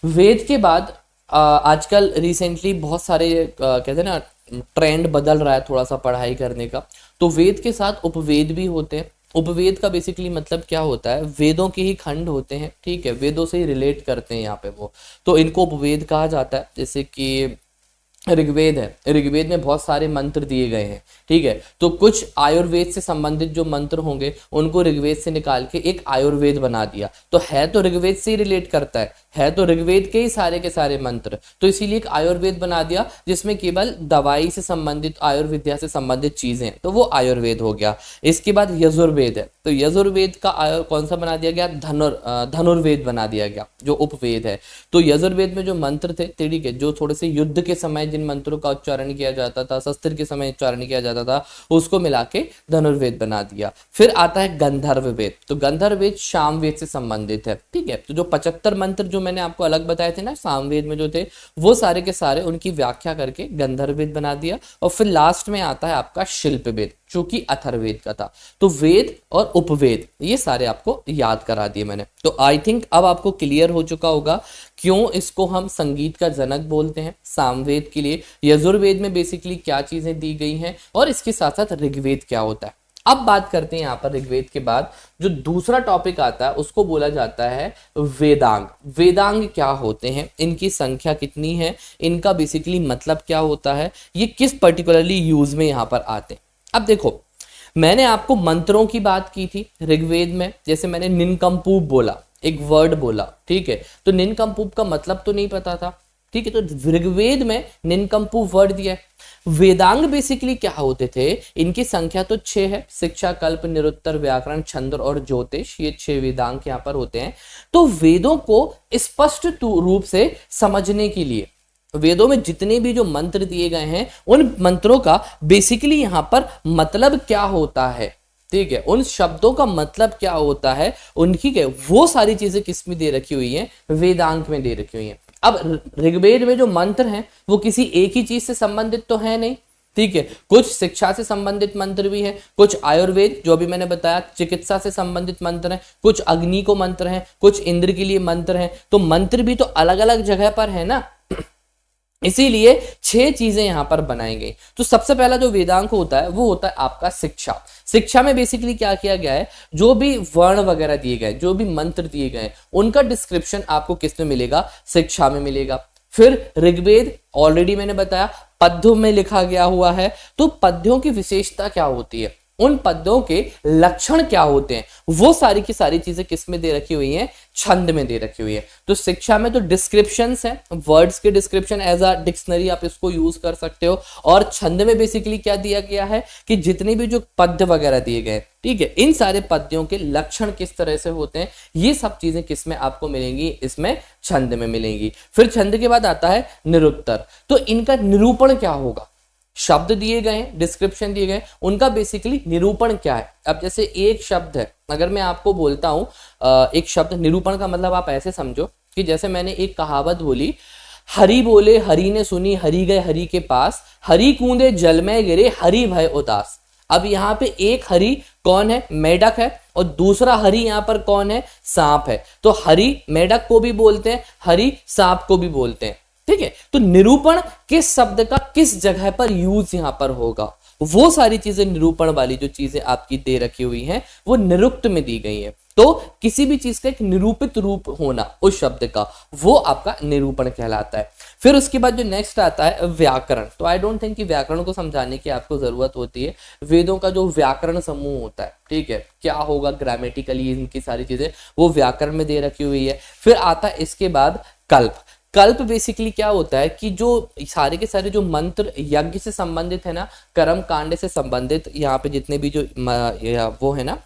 वेद के बाद आजकल रिसेंटली बहुत सारे कहते हैं ना, ट्रेंड बदल रहा है थोड़ा सा पढ़ाई करने का। तो वेद के साथ उपवेद भी होते हैं। उपवेद का बेसिकली मतलब क्या होता है? वेदों के ही खंड होते हैं। ठीक है, वेदों से ही रिलेट करते हैं यहाँ पे वो, तो इनको उपवेद कहा जाता है। जैसे कि ऋग्वेद है, ऋग्वेद में बहुत सारे मंत्र दिए गए हैं। ठीक है, तो कुछ आयुर्वेद से संबंधित जो मंत्र होंगे उनको ऋग्वेद से निकाल के एक आयुर्वेद बना दिया। तो है तो ऋग्वेद से ही रिलेट करता है तो ऋग्वेद के ही सारे के सारे मंत्र, तो इसीलिए एक आयुर्वेद बना दिया जिसमें केवल दवाई से संबंधित, आयुर्विद्या से संबंधित चीजें, तो वो आयुर्वेद हो गया। इसके बाद यजुर्वेद है, तो यजुर्वेद का कौन सा बना दिया गया? धनुर्वेद बना दिया गया, जो उपवेद है। तो यजुर्वेद में जो मंत्र थे, ठीक है, जो थोड़े से युद्ध के समय जिन मंत्रों का उच्चारण किया जाता था, शस्त्र के समय उच्चारण किया जाता था, उसको मिला के धनुर्वेद बना दिया। फिर आता है गंधर्व वेद। तो गंधर्व वेद सामवेद से संबंधित है। ठीक है, तो जो 75 मंत्र जो मैंने आपको अलग बताए थे ना सामवेद में जो थे, वो सारे के सारे उनकी व्याख्या करके गंधर्व वेद बना दिया। और फिर लास्ट में आता है आपका शिल्प वेद, जो कि अथर्ववेद का था। तो वेद और उपवेद ये सारे आपको याद करा दिए मैंने। तो आई थिंक अब आपको क्लियर हो चुका होगा क्यों इसको हम संगीत का जनक बोलते हैं सामवेद के लिए, यजुर्वेद में बेसिकली क्या चीजें दी गई हैं, और इसके साथ साथ ऋग्वेद क्या होता है। अब बात करते हैं यहाँ पर ऋग्वेद के बाद जो दूसरा टॉपिक आता है उसको बोला जाता है वेदांग। वेदांग क्या होते हैं, इनकी संख्या कितनी है, इनका बेसिकली मतलब क्या होता है, ये किस पर्टिकुलरली यूज में यहाँ पर आते हैं। अब देखो, मैंने आपको मंत्रों की बात की थी ऋग्वेद में। जैसे मैंने निनकंपूप बोला, एक वर्ड बोला, ठीक है, तो निनकंपूप का मतलब तो नहीं पता था। ठीक है, तो ऋग्वेद में निनकंपूप वर्ड दिया है। वेदांग बेसिकली क्या होते थे, इनकी संख्या तो 6 है। शिक्षा, कल्प, निरुत्तर, व्याकरण, छंद और ज्योतिष, ये 6 वेदांग यहाँ पर होते हैं। तो वेदों को स्पष्ट रूप से समझने के लिए वेदों में जितने भी जो मंत्र दिए गए हैं उन मंत्रों का बेसिकली यहाँ पर मतलब क्या होता है, ठीक है, उन शब्दों का मतलब क्या होता है, उनकी के वो सारी चीजें किस में दे रखी हुई हैं, वेदांग में दे रखी हुई हैं। अब ऋग्वेद में जो मंत्र हैं वो किसी एक ही चीज से संबंधित तो है नहीं, ठीक है, कुछ शिक्षा से संबंधित मंत्र भी हैं, कुछ आयुर्वेद जो भी मैंने बताया चिकित्सा से संबंधित मंत्र हैं, कुछ अग्नि को मंत्र हैं, कुछ इंद्र के लिए मंत्र हैं। तो मंत्र भी तो अलग अलग जगह पर है ना, इसीलिए 6 चीजें यहां पर बनाई गई। तो सबसे पहला जो वेदांग होता है वो होता है आपका शिक्षा। शिक्षा में बेसिकली क्या किया गया है, जो भी वर्ण वगैरह दिए गए, जो भी मंत्र दिए गए, उनका डिस्क्रिप्शन आपको किस में मिलेगा, शिक्षा में मिलेगा। फिर ऋग्वेद ऑलरेडी मैंने बताया पद्यों में लिखा गया हुआ है। तो पद्यों की विशेषता क्या होती है, उन पद्यों के लक्षण क्या होते हैं, वो सारी की सारी चीजें किस में दे रखी हुई हैं, छंद में दे रखी हुई है। तो शिक्षा में तो डिस्क्रिप्शंस है, वर्ड्स के डिस्क्रिप्शन एज अ डिक्शनरी आप इसको यूज कर सकते हो। और छंद में बेसिकली क्या दिया गया है कि जितने भी जो पद्य वगैरह दिए गए, ठीक है, इन सारे पद्यों के लक्षण किस तरह से होते हैं, ये सब चीजें किस में आपको मिलेंगी, इसमें छंद में मिलेंगी। फिर छंद के बाद आता है निरुत्तर। तो इनका निरूपण क्या होगा, शब्द दिए गए, डिस्क्रिप्शन दिए गए, उनका बेसिकली निरूपण क्या है। अब जैसे एक शब्द है, अगर मैं आपको बोलता हूं एक शब्द, निरूपण का मतलब आप ऐसे समझो कि जैसे मैंने एक कहावत बोली, हरि बोले हरि ने सुनी, हरि गए हरि के पास, हरि कूदे जल में गिरे, हरि भय उदास। अब यहाँ पे एक हरि कौन है, मेढक है, और दूसरा हरि यहाँ पर कौन है, सांप है। तो हरि मेढक को भी बोलते हैं, हरि सांप को भी बोलते हैं, ठीक है। तो निरूपण किस शब्द का किस जगह पर यूज यहां पर होगा, वो सारी चीजें निरूपण वाली जो चीजें आपकी दे रखी हुई हैं वो निरुक्त में दी गई हैं। तो किसी भी चीज का एक निरूपित रूप होना उस शब्द का, वो आपका निरूपण कहलाता है। फिर उसके बाद जो नेक्स्ट आता है व्याकरण। तो आई डोंट थिंक कि व्याकरण को समझाने की आपको जरूरत होती है। वेदों का जो व्याकरण समूह होता है, ठीक है, क्या होगा ग्रामेटिकली, इनकी सारी चीजें वो व्याकरण में दे रखी हुई है। फिर आता है इसके बाद कल्प। कल्प बेसिकली क्या होता है कि जो सारे के सारे जो मंत्र यज्ञ से संबंधित है ना, कर्म कांड से संबंधित, यहाँ पे जितने भी जो वो है ना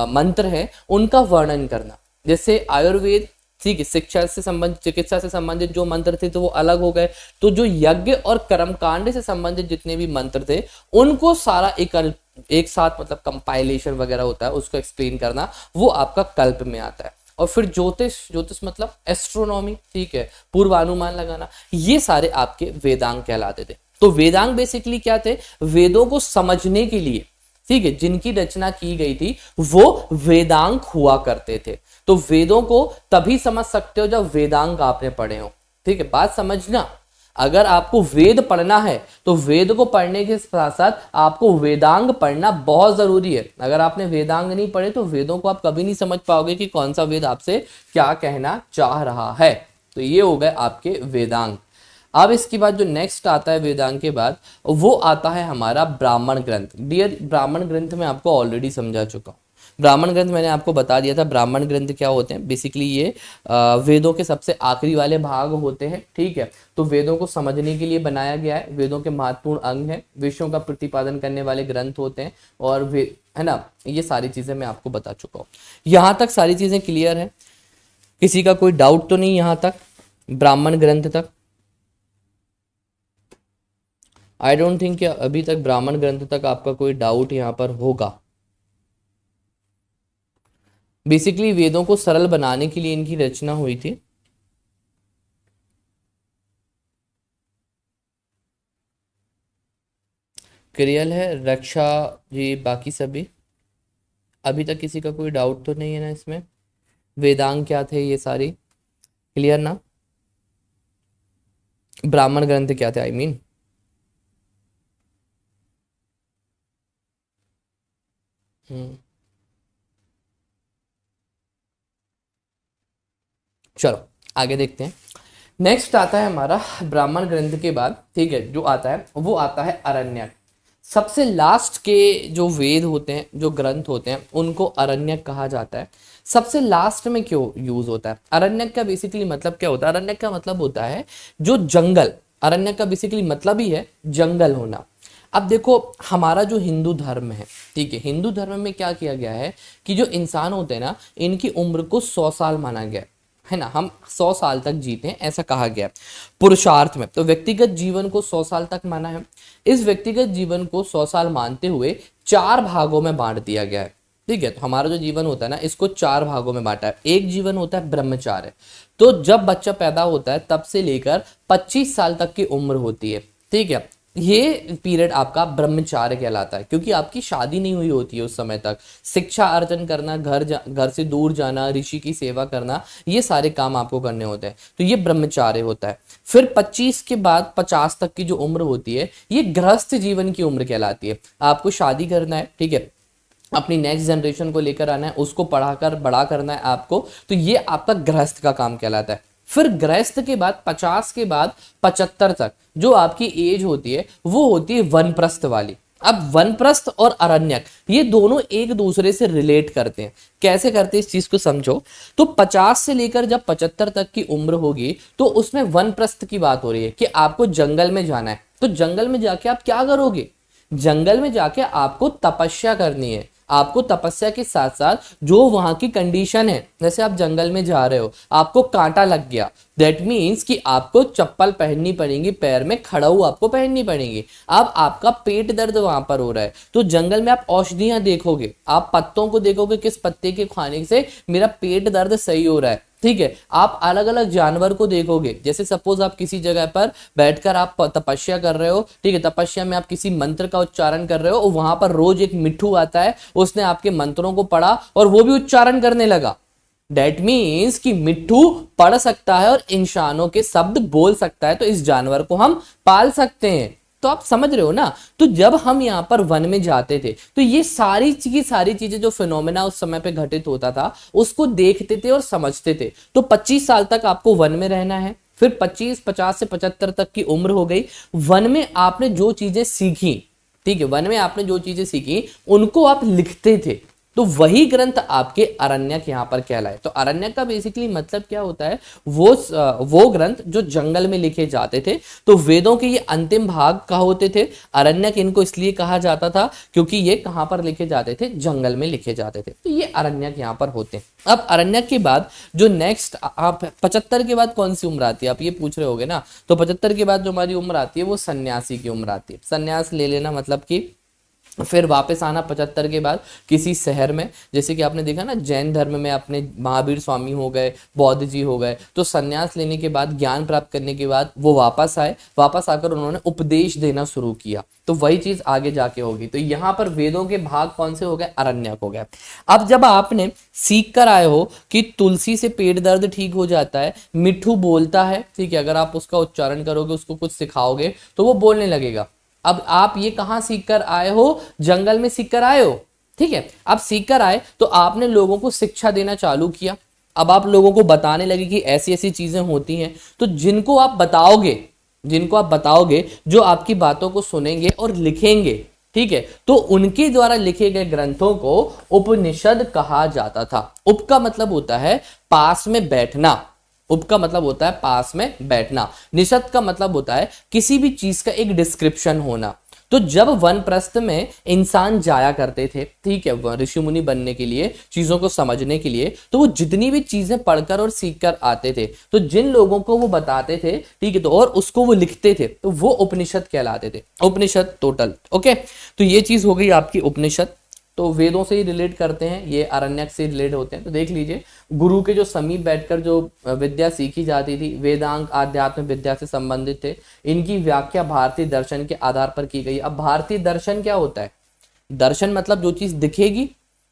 मंत्र है, उनका वर्णन करना। जैसे आयुर्वेद, ठीक है, शिक्षा से संबंधित, चिकित्सा से संबंधित जो मंत्र थे तो वो अलग हो गए। तो जो यज्ञ और कर्म कांड से संबंधित जितने भी मंत्र थे उनको सारा एक साथ मतलब कंपाइलेशन वगैरह होता है, उसको एक्सप्लेन करना, वो आपका कल्प में आता है। और फिर ज्योतिष, ज्योतिष मतलब एस्ट्रोनॉमी, ठीक है, पूर्वानुमान लगाना, ये सारे आपके वेदांग कहलाते थे। तो वेदांग बेसिकली क्या थे, वेदों को समझने के लिए, ठीक है, जिनकी रचना की गई थी वो वेदांग हुआ करते थे। तो वेदों को तभी समझ सकते हो जब वेदांग आपने पढ़े हो, ठीक है, बात समझना। अगर आपको वेद पढ़ना है तो वेद को पढ़ने के साथ साथ आपको वेदांग पढ़ना बहुत जरूरी है। अगर आपने वेदांग नहीं पढ़े तो वेदों को आप कभी नहीं समझ पाओगे कि कौन सा वेद आपसे क्या कहना चाह रहा है। तो ये हो गए आपके वेदांग। अब इसके बाद जो नेक्स्ट आता है वेदांग के बाद, वो आता है हमारा ब्राह्मण ग्रंथ। डियर, ब्राह्मण ग्रंथ में आपको ऑलरेडी समझा चुका हूँ। ब्राह्मण ग्रंथ मैंने आपको बता दिया था। ब्राह्मण ग्रंथ क्या होते हैं, बेसिकली ये वेदों के सबसे आखिरी वाले भाग होते हैं, ठीक है। तो वेदों को समझने के लिए बनाया गया है, वेदों के महत्वपूर्ण अंग है, विषयों का प्रतिपादन करने वाले ग्रंथ होते हैं, और वे है ना, ये सारी चीजें मैं आपको बता चुका हूँ। यहाँ तक सारी चीजें क्लियर है, किसी का कोई डाउट तो नहीं यहाँ तक, ब्राह्मण ग्रंथ तक? आई डोंट थिंक अभी तक ब्राह्मण ग्रंथ तक आपका कोई डाउट यहाँ पर होगा। बेसिकली वेदों को सरल बनाने के लिए इनकी रचना हुई थी। क्रियल है रक्षा जी, बाकी सभी अभी तक किसी का कोई डाउट तो नहीं है ना इसमें? वेदांग क्या थे ये सारी क्लियर ना? ब्राह्मण ग्रंथ क्या थे, आई मीन चलो आगे देखते हैं। नेक्स्ट आता है हमारा ब्राह्मण ग्रंथ के बाद, ठीक है, जो आता है वो आता है अरण्यक। सबसे लास्ट के जो वेद होते हैं, जो ग्रंथ होते हैं, उनको अरण्यक कहा जाता है। सबसे लास्ट में क्यों यूज होता है अरण्यक का? बेसिकली मतलब क्या होता है, अरण्यक का मतलब होता है जो जंगल। अरण्यक का बेसिकली मतलब ही है जंगल होना। अब देखो हमारा जो हिंदू धर्म है, ठीक है, हिंदू धर्म में क्या किया गया है कि जो इंसान होते हैं ना, इनकी उम्र को 100 साल माना गया है ना, हम 100 साल तक जीते हैं ऐसा कहा गया पुरुषार्थ में। तो व्यक्तिगत जीवन को 100 साल तक माना है। इस व्यक्तिगत जीवन को 100 साल मानते हुए 4 भागों में बांट दिया गया है, ठीक है। तो हमारा जो जीवन होता है ना, इसको 4 भागों में बांटा है। एक जीवन होता है ब्रह्मचार्य, तो जब बच्चा पैदा होता है तब से लेकर 25 साल तक की उम्र होती है, ठीक है, ये पीरियड आपका ब्रह्मचार्य कहलाता है, क्योंकि आपकी शादी नहीं हुई होती है उस समय तक। शिक्षा अर्जन करना, घर से दूर जाना, ऋषि की सेवा करना, ये सारे काम आपको करने होते हैं, तो ये ब्रह्मचार्य होता है। फिर 25 के बाद 50 तक की जो उम्र होती है, ये गृहस्थ जीवन की उम्र कहलाती है। आपको शादी करना है, ठीक है, अपनी नेक्स्ट जनरेशन को लेकर आना है, उसको पढ़ाकर बड़ा करना है आपको, तो ये आपका गृहस्थ का काम कहलाता है। फिर गृहस्थ के बाद 50 के बाद 75 तक जो आपकी एज होती है वो होती है वनप्रस्थ वाली, अब वनप्रस्थ और अरण्यक ये दोनों एक दूसरे से रिलेट करते हैं। कैसे करते हैं इस चीज को समझो। तो 50 से लेकर जब 75 तक की उम्र होगी तो उसमें वनप्रस्थ की बात हो रही है कि आपको जंगल में जाना है। तो जंगल में जाके आप क्या करोगे? जंगल में जाके आपको तपस्या करनी है। आपको तपस्या के साथ साथ जो वहां की कंडीशन है, जैसे आप जंगल में जा रहे हो, आपको कांटा लग गया, दैट मीन्स कि आपको चप्पल पहननी पड़ेगी, पैर में खड़ाऊ आपको पहननी पड़ेगी। अब आपका पेट दर्द वहां पर हो रहा है तो जंगल में आप औषधियां देखोगे, आप पत्तों को देखोगे, किस पत्ते के खाने से मेरा पेट दर्द सही हो रहा है। ठीक है, आप अलग अलग जानवर को देखोगे, जैसे सपोज आप किसी जगह पर बैठकर आप तपस्या कर रहे हो, ठीक है, तपस्या में आप किसी मंत्र का उच्चारण कर रहे हो और वहां पर रोज एक मिट्ठू आता है, उसने आपके मंत्रों को पढ़ा और वो भी उच्चारण करने लगा। दैट मीन्स कि मिट्ठू पढ़ सकता है और इंसानों के शब्द बोल सकता है, तो इस जानवर को हम पाल सकते हैं। तो आप समझ रहे हो ना। तो जब हम यहाँ पर वन में जाते थे तो ये सारी चीजें जो फिनोमेना उस समय पे घटित होता था उसको देखते थे और समझते थे। तो 25 साल तक आपको वन में रहना है, फिर 50 से 75 तक की उम्र हो गई। वन में आपने जो चीजें सीखी, ठीक है, वन में आपने जो चीजें सीखी उनको आप लिखते थे, तो वही ग्रंथ आपके अरण्यक यहाँ पर कहलाए। तो अरण्यक का बेसिकली मतलब क्या होता है, वो ग्रंथ जो जंगल में लिखे जाते थे। तो वेदों के ये अंतिम भाग का होते थे। अरण्यक इनको इसलिए कहा जाता था क्योंकि ये कहाँ पर लिखे जाते थे, जंगल में लिखे जाते थे। तो ये अरण्यक यहाँ पर होते हैं। अब अरण्यक के बाद जो नेक्स्ट आप 75 के बाद कौन सी उम्र आती है, आप ये पूछ रहे होगे ना। तो 75 के बाद जो हमारी उम्र आती है वो सन्यासी की उम्र आती है। सन्यास ले लेना मतलब कि फिर वापस आना 75 के बाद किसी शहर में, जैसे कि आपने देखा ना जैन धर्म में अपने महावीर स्वामी हो गए, बौद्ध जी हो गए। तो सन्यास लेने के बाद, ज्ञान प्राप्त करने के बाद वो वापस आए, वापस आकर उन्होंने उपदेश देना शुरू किया। तो वही चीज आगे जाके होगी। तो यहाँ पर वेदों के भाग कौन से हो गए, अरण्यक हो गए। अब जब आपने सीख कर आए हो कि तुलसी से पेट दर्द ठीक हो जाता है, मिट्ठू बोलता है, ठीक है, अगर आप उसका उच्चारण करोगे, उसको कुछ सिखाओगे तो वो बोलने लगेगा। अब आप ये कहां सीख कर आए हो, जंगल में सीख कर आए हो, ठीक है। अब सीख कर आए तो आपने लोगों को शिक्षा देना चालू किया। अब आप लोगों को बताने लगे कि ऐसी ऐसी चीजें होती हैं। तो जिनको आप बताओगे जो आपकी बातों को सुनेंगे और लिखेंगे, ठीक है, तो उनके द्वारा लिखे गए ग्रंथों को उपनिषद कहा जाता था। उप का मतलब होता है पास में बैठना, उप का मतलब होता है पास में बैठना, निषद का मतलब होता है किसी भी चीज का एक डिस्क्रिप्शन होना। तो जब वनप्रस्थ में इंसान जाया करते थे, ठीक है, ऋषि मुनि बनने के लिए, चीजों को समझने के लिए, तो वो जितनी भी चीजें पढ़कर और सीख कर आते थे, तो जिन लोगों को वो बताते थे, ठीक है, तो और उसको वो लिखते थे, तो वो उपनिषद कहलाते थे। उपनिषद टोटल, ओके। तो ये चीज हो गई आपकी उपनिषद। तो वेदों से ही रिलेट करते हैं, ये अरण्यक से रिलेट होते हैं। तो देख लीजिए, गुरु के जो समीप बैठकर जो विद्या सीखी जाती थी, वेदांग आध्यात्म विद्या से संबंधित थे। इनकी व्याख्या भारतीय दर्शन के आधार पर की गई। अब भारतीय दर्शन क्या होता है? दर्शन मतलब जो चीज दिखेगी,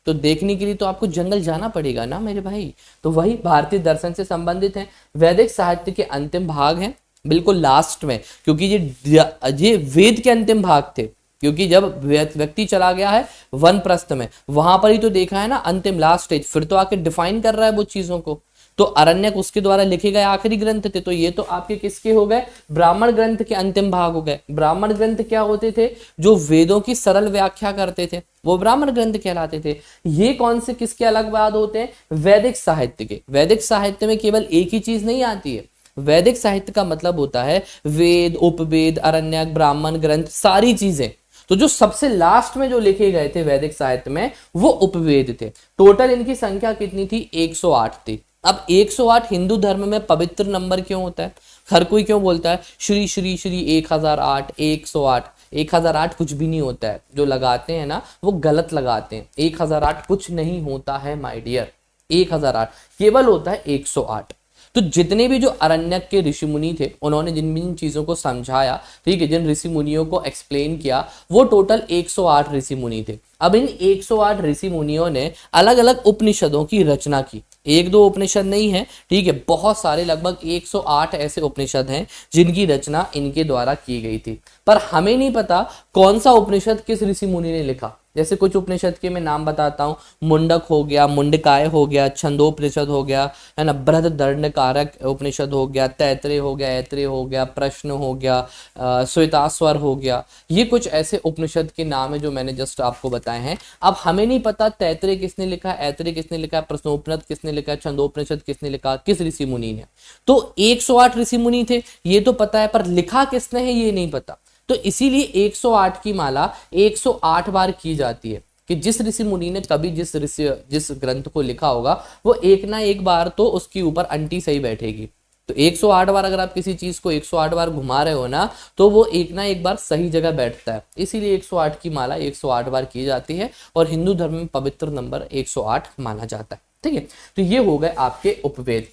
तो देखने के लिए तो आपको जंगल जाना पड़ेगा ना मेरे भाई। तो वही भारतीय दर्शन से संबंधित है। वैदिक साहित्य के अंतिम भाग हैं, बिल्कुल लास्ट में, क्योंकि ये वेद के अंतिम भाग थे। क्योंकि जब व्यक्ति चला गया है वनप्रस्थ में, वहां पर ही तो देखा है ना अंतिम लास्ट स्टेज, फिर तो आके डिफाइन कर रहा है वो चीजों को। तो अरण्यक उसके द्वारा लिखे गए आखिरी ग्रंथ थे। तो ये तो आपके किसके हो गए, ब्राह्मण ग्रंथ के अंतिम भाग हो गए। ब्राह्मण ग्रंथ क्या होते थे? जो वेदों की सरल व्याख्या करते थे, वो ब्राह्मण ग्रंथ कहलाते थे। ये कौन से किसके अलग बाद होते हैं? वैदिक साहित्य के। वैदिक साहित्य में केवल एक ही चीज नहीं आती है। वैदिक साहित्य का मतलब होता है वेद, उपवेद, अरण्यक, ब्राह्मण ग्रंथ, सारी चीजें। तो जो सबसे लास्ट में जो लिखे गए थे वैदिक साहित्य में, वो उपवेद थे। टोटल इनकी संख्या कितनी थी? 108 थी। अब 108 हिंदू धर्म में पवित्र नंबर क्यों होता है? हर कोई क्यों बोलता है श्री श्री श्री 1008 108? 1008 कुछ भी नहीं होता है। जो लगाते हैं ना वो गलत लगाते हैं। 1008 कुछ नहीं होता है माय डियर। 1008 केवल होता है 108। तो जितने भी जो अरण्यक के ऋषि मुनि थे, उन्होंने जिन जिन चीजों को समझाया, ठीक है, जिन ऋषि मुनियों को एक्सप्लेन किया, वो टोटल 108 ऋषि मुनि थे। अब इन 108 ऋषि मुनियों ने अलग अलग उपनिषदों की रचना की। एक दो उपनिषद नहीं है, ठीक है, बहुत सारे, लगभग 108 ऐसे उपनिषद हैं जिनकी रचना इनके द्वारा की गई थी। पर हमें नहीं पता कौन सा उपनिषद किस ऋषि मुनि ने लिखा। जैसे कुछ उपनिषद के मैं नाम बताता हूँ, मुंडक हो गया, मुंडकाय हो गया, छंदोपनिषद हो गया, है ना, बृहददंडकारक उपनिषद हो गया, तैतरेय हो गया, ऐतरेय हो गया, प्रश्न हो गया, श्वेतास्वर हो गया। ये कुछ ऐसे उपनिषद के नाम है जो मैंने जस्ट आपको बताए हैं। अब हमें नहीं पता तैतरेय किसने लिखा है, ऐतरेय किसने लिखा है, प्रश्नोपनिषद किसने लिखा है, छंदोपनिषद किसने लिखा, किस ऋषि मुनि ने। तो 108 ऋषि मुनि थे ये तो पता है, पर लिखा किसने है ये नहीं पता। तो इसीलिए 108 की माला 108 बार की जाती है कि जिस ऋषि मुनि ने कभी जिस ग्रंथ को लिखा होगा वो एक ना एक बार तो उसके ऊपर अंटी सही बैठेगी। तो 108 बार अगर आप किसी चीज को 108 बार घुमा रहे हो ना तो वो एक ना एक बार सही जगह बैठता है। इसीलिए 108 की माला 108 बार की जाती है और हिंदू धर्म में पवित्र नंबर 108 माना जाता है। ठीक है, तो ये हो गए आपके उपवेद।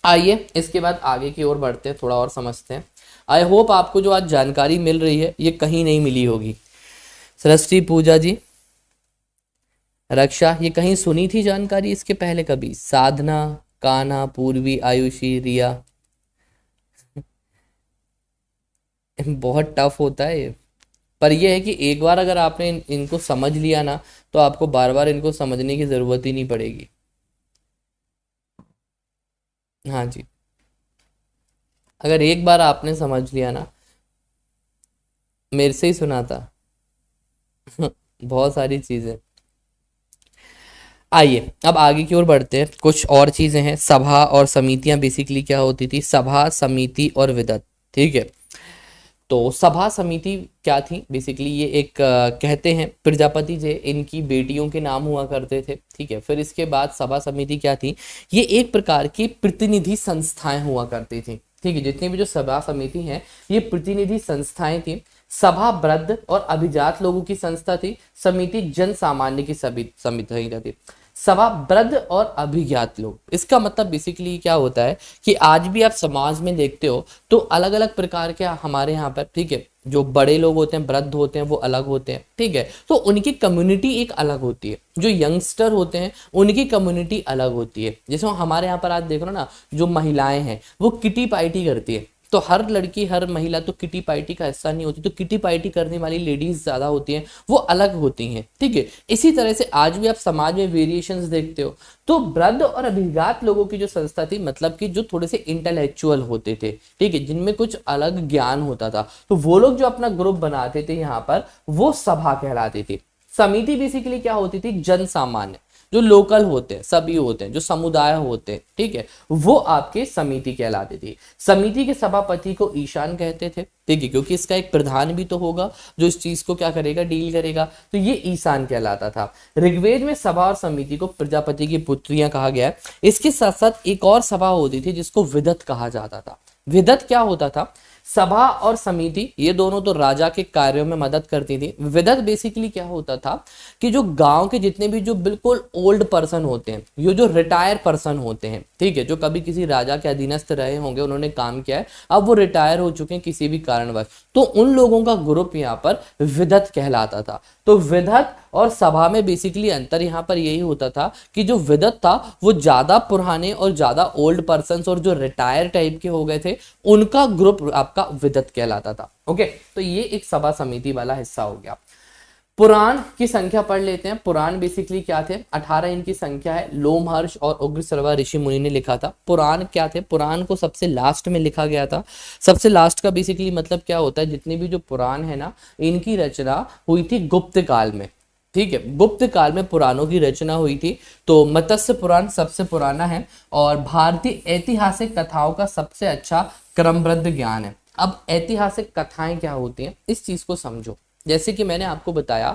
आइए इसके बाद आगे की ओर बढ़ते हैं, थोड़ा और समझते हैं। आई होप आपको जो आज जानकारी मिल रही है ये कहीं नहीं मिली होगी। सृष्टि, पूजा जी, रक्षा, ये कहीं सुनी थी जानकारी इसके पहले कभी? साधना, कान्हा, पूर्वी, आयुषी, रिया। बहुत टफ होता है ये, पर यह है कि एक बार अगर आपने इनको समझ लिया ना तो आपको बार बार इनको समझने की जरूरत ही नहीं पड़ेगी। हाँ जी, अगर एक बार आपने समझ लिया ना, मेरे से ही सुना था बहुत सारी चीजें। आइए अब आगे की ओर बढ़ते हैं, कुछ और चीजें हैं। सभा और समितियां बेसिकली क्या होती थी? सभा, समिति और विदत। ठीक है, तो सभा समिति क्या थी? बेसिकली ये एक कहते हैं प्रजापति जी इनकी बेटियों के नाम हुआ करते थे। ठीक है, फिर इसके बाद सभा समिति क्या थी? ये एक प्रकार की प्रतिनिधि संस्थाएं हुआ करती थी। ठीक है, जितनी भी जो सभा समिति हैं ये प्रतिनिधि संस्थाएं थी। सभा वृद्ध और अभिजात लोगों की संस्था थी, समिति जन सामान्य की समिति थी। सभा वृद्ध और अभिज्ञात लोग, इसका मतलब बेसिकली क्या होता है कि आज भी आप समाज में देखते हो तो अलग अलग प्रकार के हमारे यहाँ पर, ठीक है, जो बड़े लोग होते हैं, वृद्ध होते हैं, वो अलग होते हैं। ठीक है, तो उनकी कम्युनिटी एक अलग होती है। जो यंगस्टर होते हैं उनकी कम्युनिटी अलग होती है। जैसे हमारे यहाँ पर आज देख रहे हो ना, जो महिलाएं हैं वो किटी पार्टी करती है, तो हर लड़की हर महिला तो किटी पार्टी का हिस्सा नहीं होती, तो किटी पार्टी करने वाली लेडीज ज्यादा होती हैं, वो अलग होती हैं। ठीक है, इसी तरह से आज भी आप समाज में वेरिएशंस देखते हो। तो वृद्ध और अभिजात लोगों की जो संस्था थी, मतलब कि जो थोड़े से इंटेलेक्चुअल होते थे, ठीक है, जिनमें कुछ अलग ज्ञान होता था, तो वो लोग जो अपना ग्रुप बनाते थे यहाँ पर, वो सभा कहलाती थी। समिति बेसिकली क्या होती थी? जन सामान्य, जो लोकल होते हैं, सभी होते हैं, जो समुदाय होते हैं, ठीक है, वो आपके समिति कहलाती थी। समिति के सभापति को ईशान कहते थे। ठीक है, क्योंकि इसका एक प्रधान भी तो होगा जो इस चीज को क्या करेगा, डील करेगा, तो ये ईशान कहलाता था। ऋग्वेद में सभा और समिति को प्रजापति की पुत्रियां कहा गया है। इसके साथ साथ एक और सभा होती थी जिसको विदत कहा जाता था। विदत क्या होता था? सभा और समिति ये दोनों तो राजा के कार्यों में मदद करती थी। विदत बेसिकली क्या होता था कि जो गांव के जितने भी जो बिल्कुल ओल्ड पर्सन होते हैं, ये जो रिटायर पर्सन होते हैं, ठीक है, जो कभी किसी राजा के अधीनस्थ रहे होंगे, उन्होंने काम किया है, अब वो रिटायर हो चुके हैं किसी भी कारणवश, तो उन लोगों का ग्रुप यहाँ पर विदत कहलाता था। तो विदत और सभा में बेसिकली अंतर यहाँ पर यही होता था कि जो विदत था वो ज्यादा पुराने और ज्यादा ओल्ड पर्सन और जो रिटायर टाइप के हो गए थे, उनका ग्रुप आपका विदत कहलाता था। ओके, तो ये एक सभा समिति वाला हिस्सा हो गया। पुराण की संख्या पढ़ लेते हैं। पुराण बेसिकली क्या थे? 18 इनकी संख्या है। लोमहर्ष और उग्रश्रवा ऋषि मुनि ने लिखा था। पुराण क्या थे? पुराण को सबसे लास्ट में लिखा गया था। सबसे लास्ट का बेसिकली मतलब क्या होता है? जितने भी जो पुराण है ना, इनकी रचना हुई थी गुप्त काल में। ठीक है, गुप्त काल में पुराणों की रचना हुई थी। तो मत्स्य पुराण सबसे पुराना है और भारतीय ऐतिहासिक कथाओं का सबसे अच्छा क्रमबद्ध ज्ञान है। अब ऐतिहासिक कथाएं क्या होती हैं इस चीज को समझो। जैसे कि मैंने आपको बताया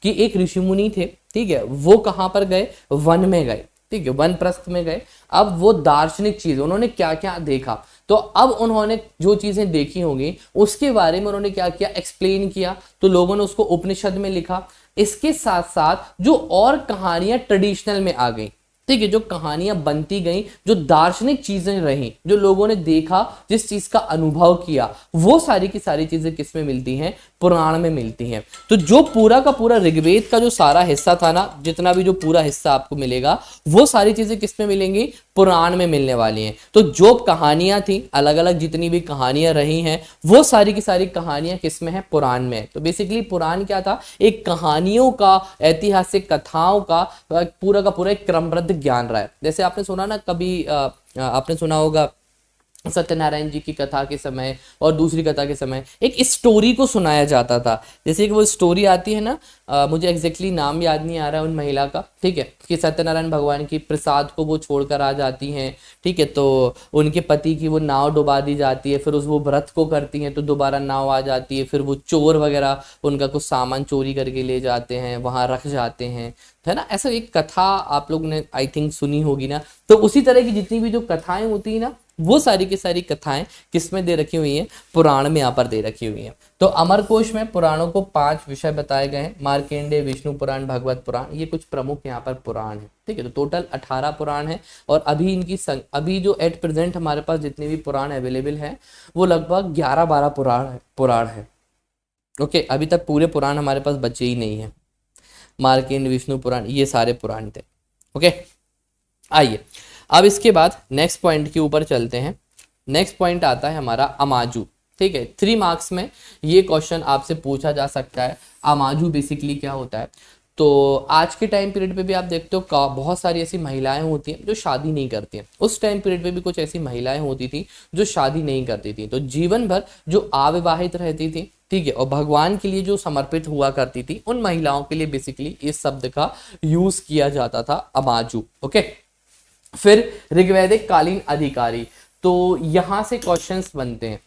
कि एक ऋषि मुनि थे, ठीक है, वो कहाँ पर गए? वन में गए, ठीक है, वन प्रस्थ में गए। अब वो दार्शनिक चीज उन्होंने क्या क्या देखा, तो अब उन्होंने जो चीजें देखी होंगी उसके बारे में उन्होंने क्या किया? एक्सप्लेन किया। तो लोगों ने उसको उपनिषद में लिखा। इसके साथ साथ जो और कहानियां ट्रेडिशनल में आ गई, ठीक है, जो कहानियां बनती गई, जो दार्शनिक चीजें रही, जो लोगों ने देखा, जिस चीज का अनुभव किया, वो सारी की सारी चीजें किसमें मिलती हैं? पुराण में मिलती हैं। तो जो पूरा का पूरा ऋग्वेद का जो सारा हिस्सा था ना, जितना भी जो पूरा हिस्सा आपको मिलेगा, वो सारी चीजें किसमें मिलेंगी? पुराण में मिलने वाली हैं। तो जो कहानियां थी, अलग अलग जितनी भी कहानियां रही हैं, वो सारी की सारी कहानियां किस में है? पुराण में है। तो बेसिकली पुराण क्या था? एक कहानियों का, ऐतिहासिक कथाओं का पूरा एक क्रमबद्ध ज्ञान रहा है। जैसे आपने सुना ना कभी, आपने सुना होगा सत्यनारायण जी की कथा के समय और दूसरी कथा के समय एक स्टोरी को सुनाया जाता था। जैसे कि वो स्टोरी आती है ना, मुझे एग्जैक्टली नाम याद नहीं आ रहा है उन महिला का, ठीक है, कि सत्यनारायण भगवान की प्रसाद को वो छोड़कर आ जाती हैं, ठीक है, तो उनके पति की वो नाव डुबा दी जाती है, फिर उस वो व्रत को करती हैं तो दोबारा नाव आ जाती है, फिर वो चोर वगैरह उनका कुछ सामान चोरी करके ले जाते हैं, वहां रख जाते हैं, है ना। ऐसा एक कथा आप लोग ने आई थिंक सुनी होगी ना। तो उसी तरह की जितनी भी जो कथाएं होती है ना, वो सारी की सारी कथाएं किसमें दे रखी हुई हैं? पुराण में यहाँ पर दे रखी हुई हैं। तो अमरकोश में पुराणों को 5 विषय बताए गए हैं, मार्कंडेय, विष्णु पुराण, भागवत पुराण, ये कुछ प्रमुख यहाँ पर पुराण है, ठीक है। तो टोटल 18 पुराण है और अभी इनकी अभी जो एट प्रेजेंट हमारे पास जितने भी पुराण अवेलेबल है वो लगभग 11-12 पुराण है। ओके, अभी तक पूरे पुराण हमारे पास बचे ही नहीं है। मार्कंडेय, विष्णु पुराण, ये सारे पुराण थे। ओके, आइए अब इसके बाद नेक्स्ट पॉइंट के ऊपर चलते हैं। नेक्स्ट पॉइंट आता है हमारा अमाजू, ठीक है। 3 मार्क्स में ये क्वेश्चन आपसे पूछा जा सकता है, अमाजू बेसिकली क्या होता है। तो आज के टाइम पीरियड पे भी आप देखते हो बहुत सारी ऐसी महिलाएं होती हैं जो शादी नहीं करती हैं। उस टाइम पीरियड पे भी कुछ ऐसी महिलाएं होती थी जो शादी नहीं करती थी, तो जीवन भर जो अविवाहित रहती थी, ठीक है, और भगवान के लिए जो समर्पित हुआ करती थी, उन महिलाओं के लिए बेसिकली इस शब्द का यूज किया जाता था, अमाजू। ओके, फिर ऋग्वैदिक कालीन अधिकारी, तो यहां से क्वेश्चंस बनते हैं।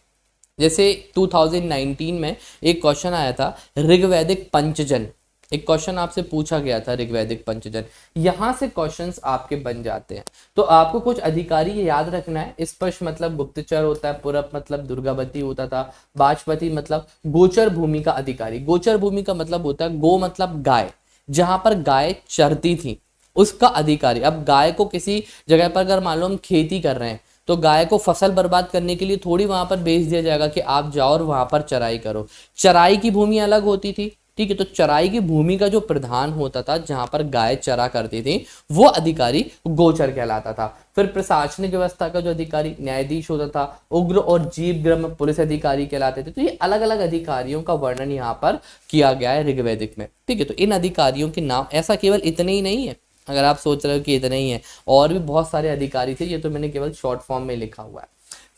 जैसे 2019 में एक क्वेश्चन आया था ऋग्वैदिक पंचजन, एक क्वेश्चन आपसे पूछा गया था ऋग्वैदिक पंचजन, यहां से क्वेश्चंस आपके बन जाते हैं। तो आपको कुछ अधिकारी याद रखना है। स्पर्श मतलब गुप्तचर होता है, पुरप मतलब दुर्गावती होता था, बाजपति मतलब गोचर भूमि का अधिकारी। गोचर भूमि का मतलब होता है, गो मतलब गाय, जहां पर गाय चरती थी उसका अधिकारी। अब गाय को किसी जगह पर अगर मान लो हम खेती कर रहे हैं तो गाय को फसल बर्बाद करने के लिए थोड़ी वहां पर भेज दिया जाएगा कि आप जाओ और वहां पर चराई करो। चराई की भूमि अलग होती थी, ठीक है। तो चराई की भूमि का जो प्रधान होता था, जहां पर गाय चरा करती थी, वो अधिकारी गोचर कहलाता था। फिर प्रशासनिक व्यवस्था का जो अधिकारी न्यायाधीश होता था, उग्र और जीव ग्रम पुलिस अधिकारी कहलाते थे। तो ये अलग अलग अधिकारियों का वर्णन यहाँ पर किया गया है ऋग्वैदिक में, ठीक है। तो इन अधिकारियों के नाम, ऐसा केवल इतने ही नहीं है, अगर आप सोच रहे हो कि इतने ही है, और भी बहुत सारे अधिकारी थे, ये तो मैंने केवल शॉर्ट फॉर्म में लिखा हुआ है।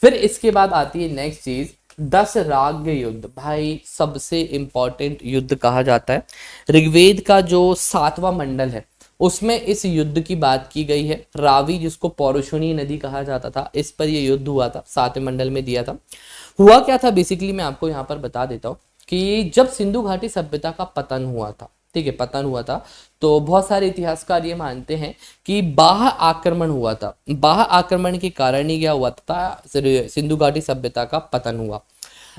फिर इसके बाद आती है नेक्स्ट चीज, 10 राग युद्ध। भाई सबसे इंपॉर्टेंट युद्ध कहा जाता है। ऋग्वेद का जो 7वां मंडल है उसमें इस युद्ध की बात की गई है। रावी, जिसको पौरुषणी नदी कहा जाता था, इस पर यह युद्ध हुआ था, 7वें मंडल में दिया था। हुआ क्या था बेसिकली, मैं आपको यहाँ पर बता देता हूँ कि जब सिंधु घाटी सभ्यता का पतन हुआ था, ठीक है, पतन हुआ था, तो बहुत सारे इतिहासकार ये मानते हैं कि बाह्य आक्रमण हुआ था। बाह्य आक्रमण के कारण ही क्या हुआ था, सिंधु घाटी सभ्यता का पतन हुआ।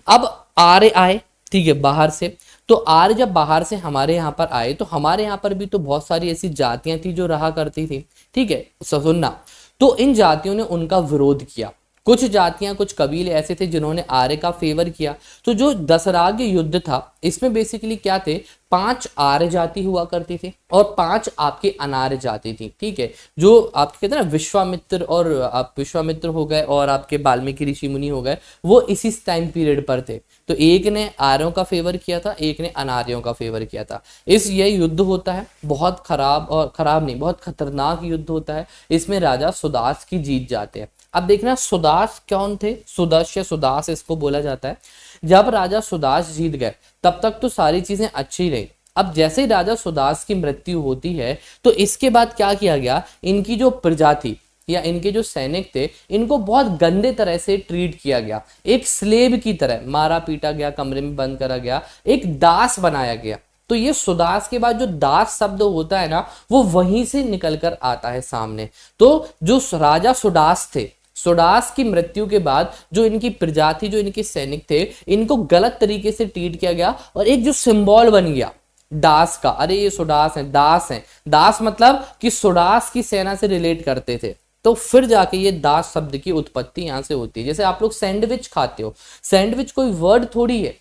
अब आर्य आए, ठीक है, बाहर से। तो आर्य जब बाहर से हमारे यहाँ पर आए तो हमारे यहाँ पर भी तो बहुत सारी ऐसी जातियां थी जो रहा करती थी, ठीक है, सुनना। तो इन जातियों ने उनका विरोध किया। कुछ जातियां, कुछ कबीले ऐसे थे जिन्होंने आर्य का फेवर किया। तो जो दसराग युद्ध था, इसमें बेसिकली क्या थे, 5 आर्य जाति हुआ करती थी और 5 आपकी अनार्य जाति थी, ठीक है। जो आपके कहते हैं ना विश्वामित्र, और आप विश्वामित्र हो गए और आपके वाल्मीकि ऋषि मुनि हो गए, वो इसी टाइम पीरियड पर थे। तो एक ने आर्यों का फेवर किया था, एक ने अनार्यों का फेवर किया था। ये युद्ध होता है बहुत खराब, और खराब नहीं, बहुत खतरनाक युद्ध होता है। इसमें राजा सुदास की जीत जाते हैं। अब देखना, सुदास कौन थे, सुदस्य, सुदास इसको बोला जाता है। जब राजा सुदास जीत गए तब तक तो सारी चीजें अच्छी रही। अब जैसे ही राजा सुदास की मृत्यु होती है तो इसके बाद क्या किया गया, इनकी जो प्रजा थी या इनके जो सैनिक थे, इनको बहुत गंदे तरह से ट्रीट किया गया। एक स्लेव की तरह मारा पीटा गया, कमरे में बंद करा गया, एक दास बनाया गया। तो ये सुदास के बाद जो दास शब्द होता है ना, वो वहीं से निकल कर आता है सामने। तो जो राजा सुदास थे, सुदास की मृत्यु के बाद जो इनकी प्रजा थी, जो इनके सैनिक थे, इनको गलत तरीके से ट्रीट किया गया और एक जो सिंबल बन गया दास का, अरे ये सुदास है, दास है, दास मतलब कि सुदास की सेना से रिलेट करते थे। तो फिर जाके ये दास शब्द की उत्पत्ति यहां से होती है। जैसे आप लोग सैंडविच खाते हो, सैंडविच कोई वर्ड थोड़ी है,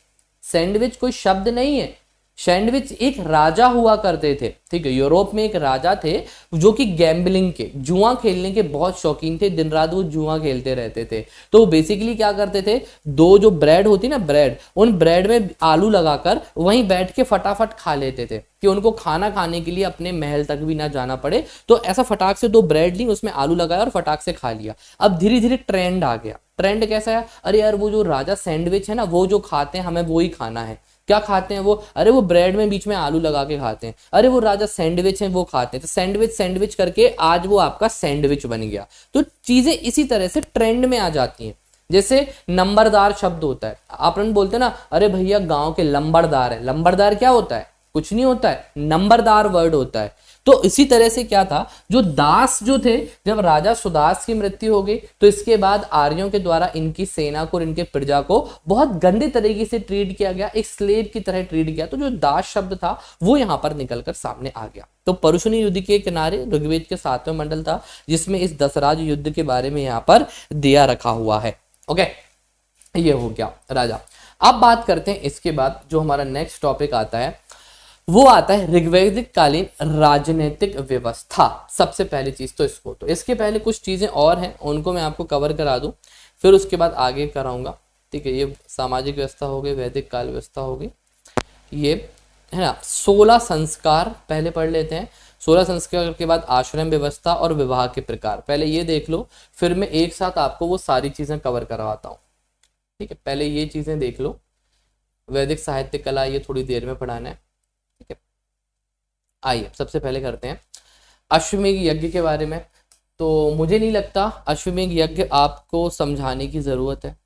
सैंडविच कोई शब्द नहीं है, सैंडविच एक राजा हुआ करते थे, ठीक है, यूरोप में एक राजा थे जो कि गैम्बलिंग के, जुआ खेलने के बहुत शौकीन थे, दिन रात वो जुआ खेलते रहते थे। तो बेसिकली क्या करते थे, दो जो ब्रेड होती ना ब्रेड, उन ब्रेड में आलू लगाकर वहीं बैठ के फटाफट खा लेते थे कि उनको खाना खाने के लिए अपने महल तक भी ना जाना पड़े। तो ऐसा फटाक से दो ब्रेड ली, उसमें आलू लगाया और फटाक से खा लिया। अब धीरे धीरे ट्रेंड आ गया। ट्रेंड कैसा है, अरे यार वो जो राजा सैंडविच है ना, वो जो खाते हैं हमें वो ही खाना है। क्या खाते हैं वो, अरे वो ब्रेड में बीच में आलू लगा के खाते हैं, अरे वो राजा सैंडविच है वो खाते हैं। तो सैंडविच सैंडविच करके आज वो आपका सैंडविच बन गया। तो चीजें इसी तरह से ट्रेंड में आ जाती हैं। जैसे नंबरदार शब्द होता है, अपन बोलते हैं ना, अरे भैया गांव के लंबरदार है। लंबरदार क्या होता है, कुछ नहीं होता है, नंबरदार वर्ड होता है। तो इसी तरह से क्या था, जो दास जो थे, जब राजा सुदास की मृत्यु हो गई तो इसके बाद आर्यों के द्वारा इनकी सेना को और इनके प्रजा को बहुत गंदे तरीके से ट्रीट किया गया, एक स्लेव की तरह ट्रीट किया। तो जो दास शब्द था वो यहां पर निकलकर सामने आ गया। तो परुशनी युद्ध के किनारे ऋग्वेद के 7वें मंडल था जिसमें इस दशराज युद्ध के बारे में यहाँ पर दिया रखा हुआ है। ओके, ये हो गया राजा। अब बात करते हैं इसके बाद जो हमारा नेक्स्ट टॉपिक आता है वो आता है ऋग्वैदिक कालीन राजनीतिक व्यवस्था। सबसे पहली चीज तो इसको, तो इसके पहले कुछ चीजें और हैं उनको मैं आपको कवर करा दूं, फिर उसके बाद आगे कराऊंगा। ठीक है, ये सामाजिक व्यवस्था हो गई, वैदिक काल व्यवस्था हो गई, ये है ना। 16 संस्कार पहले पढ़ लेते हैं। 16 संस्कार के बाद आश्रम व्यवस्था और विवाह के प्रकार, पहले ये देख लो, फिर मैं एक साथ आपको वो सारी चीजें कवर करवाता हूँ। ठीक है, पहले ये चीजें देख लो। वैदिक साहित्य कला ये थोड़ी देर में पढ़ाना है। ठीक है, आइए सबसे पहले करते हैं अश्वमेध यज्ञ के बारे में। तो मुझे नहीं लगता अश्वमेध यज्ञ आपको समझाने की जरूरत है,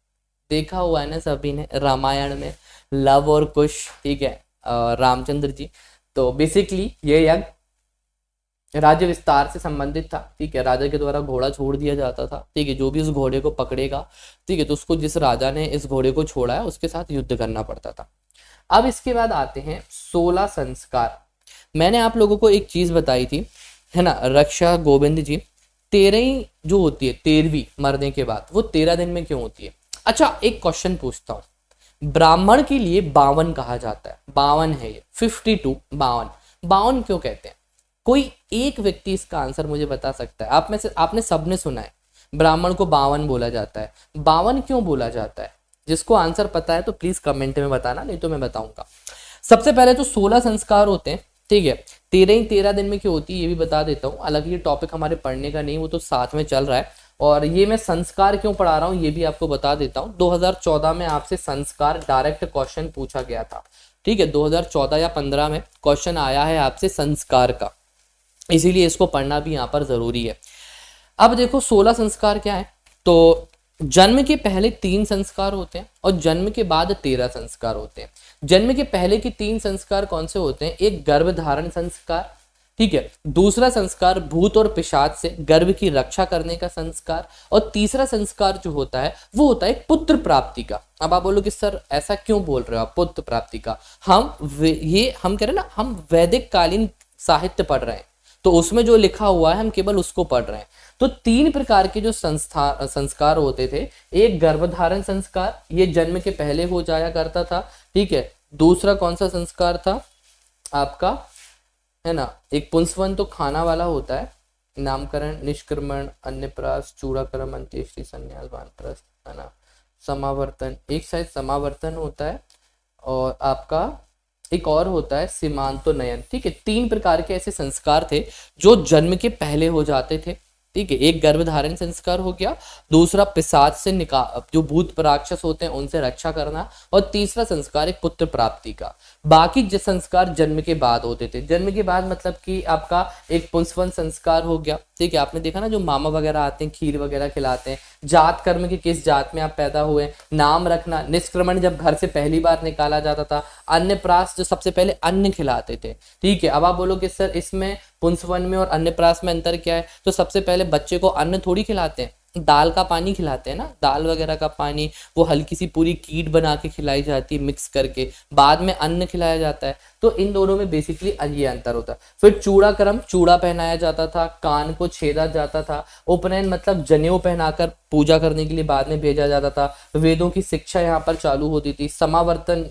देखा हुआ है ना सभी ने रामायण में, लव और कुश, ठीक है, रामचंद्र जी। तो बेसिकली ये यज्ञ राज्य विस्तार से संबंधित था। ठीक है, राजा के द्वारा घोड़ा छोड़ दिया जाता था। ठीक है, जो भी उस घोड़े को पकड़ेगा, ठीक है, तो उसको जिस राजा ने इस घोड़े को छोड़ा है उसके साथ युद्ध करना पड़ता था। अब इसके बाद आते हैं 16 संस्कार। मैंने आप लोगों को एक चीज बताई थी, है ना, रक्षा गोविंद जी, 13 जो होती है 13वीं मरने के बाद, वो 13 दिन में क्यों होती है? अच्छा, एक क्वेश्चन पूछता हूँ, ब्राह्मण के लिए 52 कहा जाता है, 52 है ये, 52, 52 क्यों कहते हैं? कोई एक व्यक्ति इसका आंसर मुझे बता सकता है? आप में से आपने सबने सुना है ब्राह्मण को 52 बोला जाता है, 52 क्यों बोला जाता है? जिसको आंसर पता है तो प्लीज कमेंट में बताना, नहीं तो मैं बताऊंगा। सबसे पहले तो 16 संस्कार होते हैं। ठीक है, 13 दिन में क्यों होती है ये भी बता देता हूँ। अलग ये टॉपिक हमारे पढ़ने का नहीं, वो तो साथ में चल रहा है। और ये मैं संस्कार क्यों पढ़ा रहा हूँ ये भी आपको बता देता हूँ। 2014 में आपसे संस्कार डायरेक्ट क्वेश्चन पूछा गया था। ठीक है, 2014 या 15 में क्वेश्चन आया है आपसे संस्कार का, इसीलिए इसको पढ़ना भी यहाँ पर जरूरी है। अब देखो 16 संस्कार क्या है, तो जन्म के पहले 3 संस्कार होते हैं और जन्म के बाद 13 संस्कार होते हैं। जन्म के पहले के 3 संस्कार कौन से होते हैं? एक गर्भधारण संस्कार, ठीक है, दूसरा संस्कार भूत और पिशाच से गर्भ की रक्षा करने का संस्कार, और तीसरा संस्कार जो होता है वो होता है पुत्र प्राप्ति का। अब आप बोलो कि सर ऐसा क्यों बोल रहे हो आप पुत्र प्राप्ति का? हम कह रहे हैं ना, हम वैदिक कालीन साहित्य पढ़ रहे हैं, तो उसमें जो लिखा हुआ है हम केवल उसको पढ़ रहे हैं। तो 3 प्रकार के जो संस्कार होते थे, एक गर्भधारण संस्कार, ये जन्म के पहले हो जाया करता था। ठीक है, दूसरा कौन सा संस्कार था आपका, है ना, एक पुंसवन तो खाना वाला होता है, नामकरण, निष्क्रमण, अन्यप्राश, चूड़ाक्रम, अंत्येष्टि, संन्यास, वानप्रस्थ, है ना, समावर्तन, एक शायद समावर्तन होता है, और आपका एक और होता है सीमांतोन्नयन। ठीक है, 3 प्रकार के ऐसे संस्कार थे जो जन्म के पहले हो जाते थे। ठीक है, एक गर्भधारण संस्कार हो गया, दूसरा पिशाच से जो भूत राक्षस होते हैं उनसे रक्षा करना, और तीसरा संस्कार एक पुत्र प्राप्ति का। बाकी जो संस्कार जन्म के बाद होते थे। जन्म के बाद मतलब कि आपका एक पुंसवन संस्कार हो गया। ठीक है, आपने देखा ना जो मामा वगैरह आते हैं खीर वगैरह खिलाते हैं, जात कर्म की किस जात में आप पैदा हुए, नाम रखना, निष्क्रमण जब घर से पहली बार निकाला जाता था, अन्नप्राश जो सबसे पहले अन्न खिलाते थे। ठीक है, अब आप बोलो कि सर इसमें पुंसवन में और अन्नप्राश में अंतर क्या है? तो सबसे पहले बच्चे को अन्न थोड़ी खिलाते हैं, दाल का पानी खिलाते हैं ना, दाल वगैरह का पानी, वो हल्की सी पूरी कीट बना के खिलाई जाती है मिक्स करके, बाद में अन्न खिलाया जाता है। तो इन दोनों में बेसिकली ये अंतर होता है। फिर चूड़ा क्रम, चूड़ा पहनाया जाता था, कान को छेदा जाता था, उपनयन मतलब जनेऊ पहनाकर पूजा करने के लिए बाद में भेजा जाता था, वेदों की शिक्षा यहाँ पर चालू होती थी, समावर्तन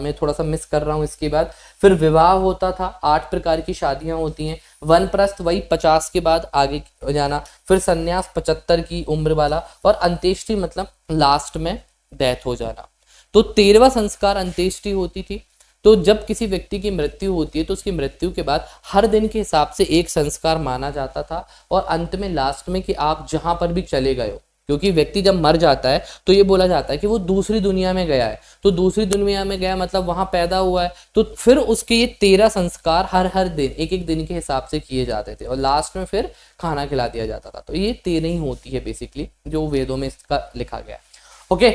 मैं थोड़ा सा मिस कर रहा हूँ इसके बाद। फिर विवाह होता था, 8 प्रकार की शादियां होती हैं, वनप्रस्थ वही 50 के बाद आगे जाना, फिर संन्यास 75 की उम्र वाला, और अंत्येष्टि मतलब लास्ट में डेथ हो जाना। तो 13वां संस्कार अंत्येष्टि होती थी। तो जब किसी व्यक्ति की मृत्यु होती है तो उसकी मृत्यु के बाद हर दिन के हिसाब से एक संस्कार माना जाता था, और अंत में लास्ट में कि आप जहां पर भी चले गए हो, क्योंकि व्यक्ति जब मर जाता है तो ये बोला जाता है कि वो दूसरी दुनिया में गया है, तो दूसरी दुनिया में गया मतलब वहां पैदा हुआ है, तो फिर उसके ये 13 संस्कार हर दिन एक एक दिन के हिसाब से किए जाते थे, और लास्ट में फिर खाना खिला दिया जाता था। तो ये 13 ही होती है बेसिकली जो वेदों में इसका लिखा गया है। ओके,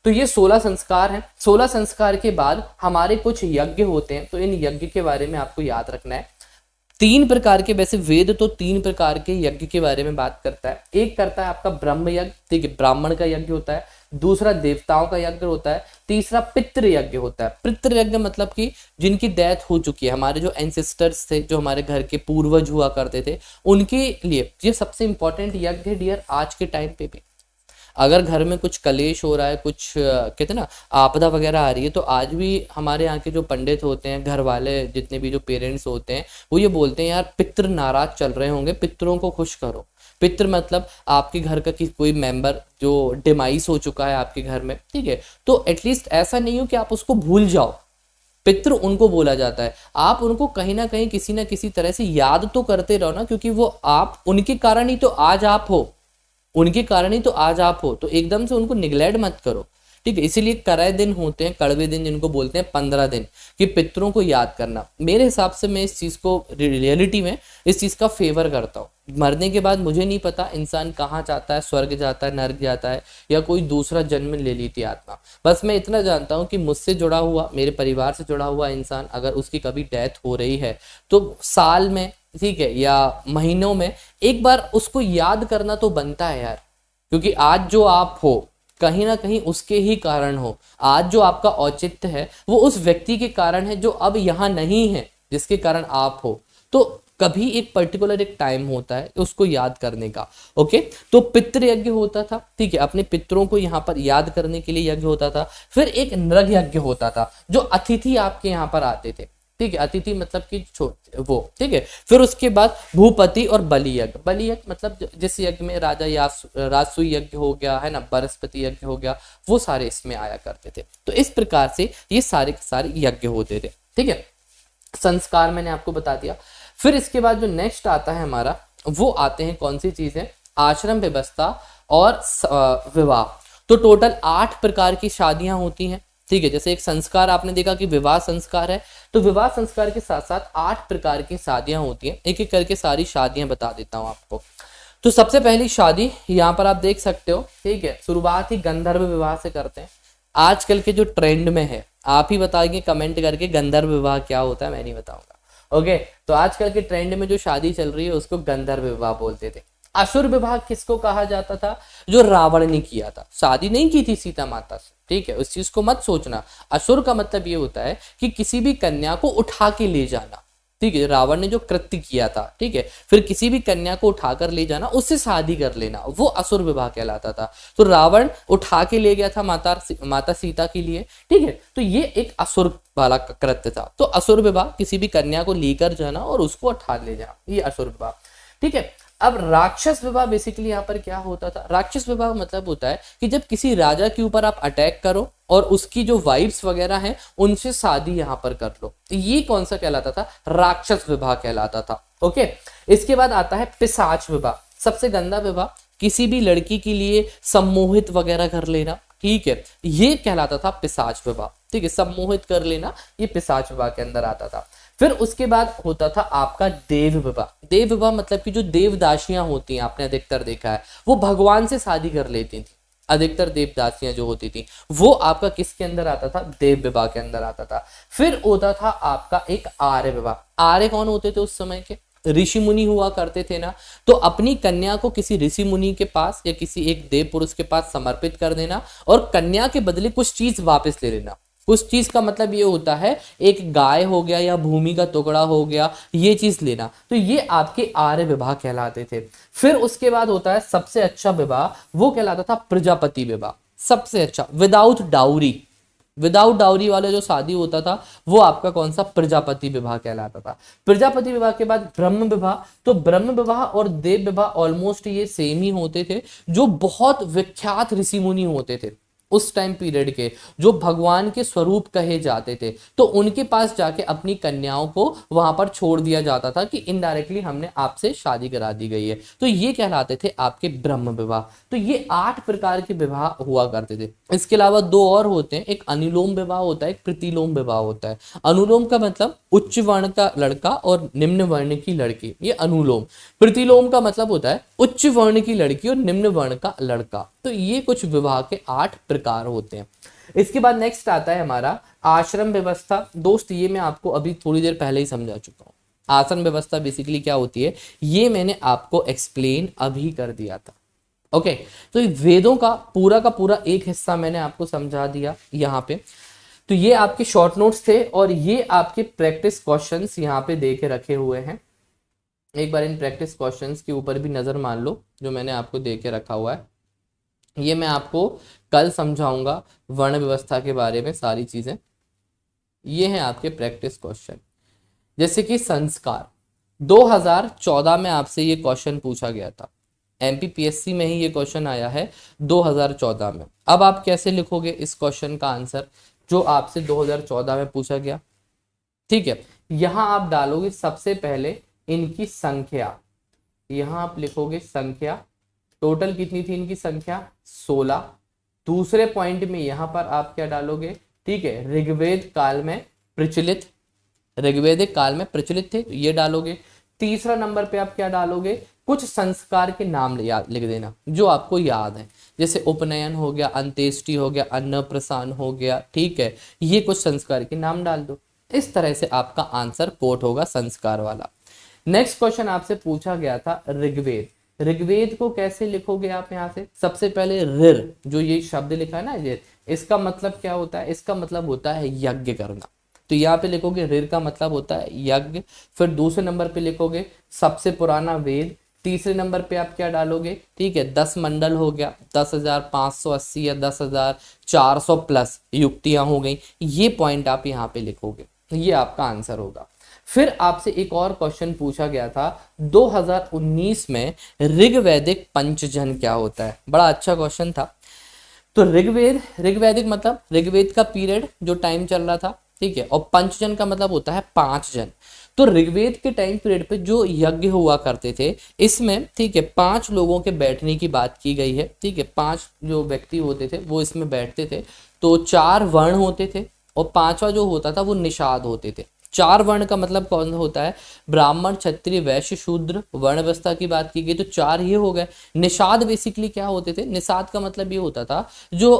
तो ये 16 संस्कार हैं। 16 संस्कार के बाद हमारे कुछ यज्ञ होते हैं, तो इन यज्ञ के बारे में आपको याद रखना है। 3 प्रकार के, वैसे वेद तो 3 प्रकार के यज्ञ के बारे में बात करता है। एक करता है आपका ब्रह्म यज्ञ, ठीक है, ब्राह्मण का यज्ञ होता है। दूसरा देवताओं का यज्ञ होता है। तीसरा पितृ यज्ञ होता है। पितृ यज्ञ मतलब कि जिनकी डेथ हो चुकी है, हमारे जो एंसेस्टर्स थे, जो हमारे घर के पूर्वज हुआ करते थे, उनके लिए ये सबसे इंपॉर्टेंट यज्ञ है डियर आज के टाइम पे भी। अगर घर में कुछ कलेश हो रहा है, कुछ कहते ना आपदा वगैरह आ रही है, तो आज भी हमारे यहाँ के जो पंडित होते हैं, घर वाले जितने भी जो पेरेंट्स होते हैं, वो ये बोलते हैं यार पितृ नाराज चल रहे होंगे, पितरों को खुश करो। पितृ मतलब आपके घर का कोई मेंबर जो डिमाइस हो चुका है आपके घर में, ठीक है, तो एटलीस्ट ऐसा नहीं हो कि आप उसको भूल जाओ। पितृ उनको बोला जाता है, आप उनको कहीं ना कहीं किसी ना किसी तरह से याद तो करते रहो ना, क्योंकि वो आप उनके कारण ही तो आज आप हो, उनके कारण ही तो आज आप हो, तो एकदम से उनको निगलेक्ट मत करो, ठीक है। इसीलिए करय दिन होते हैं, कड़वे दिन जिनको बोलते हैं, 15 दिन कि पितरों को याद करना। मेरे हिसाब से मैं इस चीज को रियलिटी में इस चीज का फेवर करता हूँ। मरने के बाद मुझे नहीं पता इंसान कहाँ जाता है, स्वर्ग जाता है, नर्क जाता है, या कोई दूसरा जन्म ले लेती आत्मा। बस मैं इतना जानता हूँ कि मुझसे जुड़ा हुआ, मेरे परिवार से जुड़ा हुआ इंसान अगर उसकी कभी डेथ हो रही है तो साल में, ठीक है, या महीनों में एक बार उसको याद करना तो बनता है यार, क्योंकि आज जो आप हो कहीं ना कहीं उसके ही कारण हो। आज जो आपका औचित्य है वो उस व्यक्ति के कारण है जो अब यहाँ नहीं है, जिसके कारण आप हो। तो कभी एक पर्टिकुलर एक टाइम होता है उसको याद करने का। ओके, तो पितृ यज्ञ होता था, ठीक है, अपने पितरों को यहाँ पर याद करने के लिए यज्ञ होता था। फिर एक नृग यज्ञ होता था, जो अतिथि आपके यहाँ पर आते थे, ठीक है, अतिथि मतलब कि वो, ठीक है। फिर उसके बाद भूपति और बलि यज्ञ। बलि यज्ञ मतलब जिस यज्ञ में राजा या राजसूय यज्ञ हो गया है ना, बृहस्पति यज्ञ हो गया, वो सारे इसमें आया करते थे। तो इस प्रकार से ये सारे के सारे यज्ञ होते थे, ठीक है। संस्कार मैंने आपको बता दिया। फिर इसके बाद जो नेक्स्ट आता है हमारा, वो आते हैं कौन सी चीजें, आश्रम व्यवस्था और विवाह। तो टोटल 8 प्रकार की शादियां होती हैं, ठीक है। जैसे एक संस्कार आपने देखा कि विवाह संस्कार है, तो विवाह संस्कार के साथ साथ 8 प्रकार की शादियां होती हैं। एक एक करके सारी शादियां बता देता हूं आपको। तो सबसे पहली शादी यहाँ पर आप देख सकते हो, ठीक है, शुरुआत ही गंधर्व विवाह से करते हैं। आजकल के जो ट्रेंड में है, आप ही बताएंगे कमेंट करके गंधर्व विवाह क्या होता है, मैं नहीं बताऊंगा। ओके, तो आजकल के ट्रेंड में जो शादी चल रही है उसको गंधर्व विवाह बोलते थे। असुर विवाह किसको कहा जाता था, जो रावण ने किया था, शादी नहीं की थी सीता माता से, ठीक है, उस चीज को मत सोचना। असुर का मतलब ये होता है कि किसी भी कन्या को उठा के ले जाना, ठीक है, रावण ने जो कृत्य किया था, ठीक है, फिर किसी भी कन्या को उठाकर ले जाना, उससे शादी कर लेना, वो असुर विवाह कहलाता था। तो रावण उठा के ले गया था माता सीता के लिए, ठीक है, तो ये एक असुर वाला कृत्य था। तो असुर विवाह किसी भी कन्या को लेकर जाना और उसको उठा ले जाना, ये असुर विवाह, ठीक है। अब राक्षस विवाह बेसिकली यहाँ पर क्या होता था, राक्षस विवाह मतलब होता है कि जब किसी राजा के ऊपर आप अटैक करो और उसकी जो वाइफ्स वगैरह हैं उनसे शादी यहाँ पर कर लो, तो ये कौन सा कहलाता था, राक्षस विवाह कहलाता था। ओके, इसके बाद आता है पिशाच विवाह, सबसे गंदा विवाह, किसी भी लड़की के लिए सम्मोहित वगैरह कर लेना, ठीक है, ये कहलाता था पिशाच विवाह, ठीक है, सम्मोहित कर लेना, ये पिशाच विवाह के अंदर आता था। फिर उसके बाद होता था आपका देव विवाह। देव विवाह मतलब कि जो देवदासियां होती हैं, आपने अधिकतर देखा है, वो भगवान से शादी कर लेती थी। अधिकतर देवदासियां जो होती थी वो आपका किसके अंदर आता था, देव विवाह के अंदर आता था। फिर होता था आपका एक आर्य विवाह। आर्य कौन होते थे उस समय के, ऋषि मुनि हुआ करते थे ना, तो अपनी कन्या को किसी ऋषि मुनि के पास या किसी एक देव पुरुष के पास समर्पित कर देना और कन्या के बदले कुछ चीज वापस ले लेना। कुछ चीज का मतलब ये होता है एक गाय हो गया या भूमि का टुकड़ा हो गया, ये चीज लेना। तो ये आपके आर्य विवाह कहलाते थे। फिर उसके बाद होता है सबसे अच्छा विवाह, वो कहलाता था प्रजापति विवाह। सबसे अच्छा विदाउट डाउरी, विदाउट डाउरी वाले जो शादी होता था वो आपका कौन सा, प्रजापति विवाह कहलाता था। प्रजापति विवाह के बाद ब्रह्म विवाह। तो ब्रह्म विवाह और देव विवाह ऑलमोस्ट ये सेम ही होते थे। जो बहुत विख्यात ऋषि मुनि होते थे उस टाइम पीरियड के, जो भगवान के स्वरूप कहे जाते थे, तो उनके पास जाके अपनी कन्याओं को वहां पर छोड़ दिया जाता था कि इनडायरेक्टली हमने आपसे शादी करा दी गई है। तो ये कहलाते थे आपके ब्रह्म विवाह। तो ये 8 प्रकार के विवाह हुआ करते थे। इसके अलावा 2 और होते हैं, एक अनुलोम विवाह होता है, एक प्रतिलोम विवाह होता है। अनुलोम का मतलब उच्च वर्ण का लड़का और निम्न वर्ण की लड़की, ये अनुलोम। प्रतिलोम का मतलब होता है उच्च वर्ण की लड़की और निम्न वर्ण का लड़का। तो ये कुछ विवाह के 8 प्रकार होते हैं। इसके बाद नेक्स्ट आता है हमारा आश्रम व्यवस्था। दोस्त ये मैं आपको अभी थोड़ी देर पहले ही समझा चुका हूँ। आश्रम व्यवस्था बेसिकली क्या होती है ये मैंने आपको एक्सप्लेन अभी कर दिया था। ओके, तो वेदों का पूरा एक हिस्सा मैंने आपको समझा दिया यहाँ पे। तो ये आपके शॉर्ट नोट्स थे और ये आपके प्रैक्टिस क्वेश्चंस यहाँ पे दे के रखे हुए हैं। एक बार इन प्रैक्टिस क्वेश्चंस के ऊपर भी नजर मान लो जो मैंने आपको दे के रखा हुआ है। ये मैं आपको कल समझाऊंगा वर्ण व्यवस्था के बारे में सारी चीजें। ये हैं आपके प्रैक्टिस क्वेश्चन। जैसे कि संस्कार, 2014 में आपसे ये क्वेश्चन पूछा गया था। एमपीपीएससी में ही ये क्वेश्चन आया है 2014 में। अब आप कैसे लिखोगे इस क्वेश्चन का आंसर जो आपसे 2014 में पूछा गया? ठीक है, यहां आप डालोगे सबसे पहले इनकी संख्या। यहां आप लिखोगे संख्या, टोटल कितनी थी इनकी संख्या, 16। दूसरे पॉइंट में यहां पर आप क्या डालोगे, ठीक है, ऋग्वेद काल में प्रचलित, ऋग्वेदिक काल में प्रचलित थे, तो ये डालोगे। तीसरा नंबर पे आप क्या डालोगे, कुछ संस्कार के नाम लिख देना जो आपको याद है। जैसे उपनयन हो गया, अंत्येष्टि हो गया, अन्नप्राशन हो गया, ठीक है, ये कुछ संस्कार के नाम डाल दो। इस तरह से आपका आंसर कोट होगा संस्कार वाला। नेक्स्ट क्वेश्चन आपसे पूछा गया था ऋग्वेद। ऋग्वेद को कैसे लिखोगे आप? यहाँ से सबसे पहले ऋर, जो ये शब्द लिखा है ना ये, इसका मतलब क्या होता है? इसका मतलब होता है यज्ञ करना। तो यहाँ पे लिखोगे ऋर का मतलब होता है यज्ञ। फिर दूसरे नंबर पे लिखोगे सबसे पुराना वेद। तीसरे नंबर पे आप क्या डालोगे, ठीक है, 10 मंडल हो गया, 10,580 या 10,400 प्लस युक्तियां हो गई। ये पॉइंट आप यहाँ पे लिखोगे, ये आपका आंसर होगा। फिर आपसे एक और क्वेश्चन पूछा गया था 2019 में, ऋग्वैदिक पंचजन क्या होता है? बड़ा अच्छा क्वेश्चन था। तो ऋग्वैदिक मतलब ऋग्वेद का पीरियड जो टाइम चल रहा था, ठीक है, और पंचजन का मतलब होता है 5 जन। तो ऋग्वेद के टाइम पीरियड पे जो यज्ञ हुआ करते थे इसमें, ठीक है, 5 लोगों के बैठने की बात की गई है, ठीक है, 5 जो व्यक्ति होते थे वो इसमें बैठते थे। तो 4 वर्ण होते थे और 5वां जो होता था वो निषाद होते थे। 4 वर्ण का मतलब कौन होता है? ब्राह्मण, क्षत्रिय, वैश्य, शूद्र। वर्ण व्यवस्था की बात की गई तो 4 ये हो गए। निषाद बेसिकली क्या होते थे? निषाद का मतलब ये होता था जो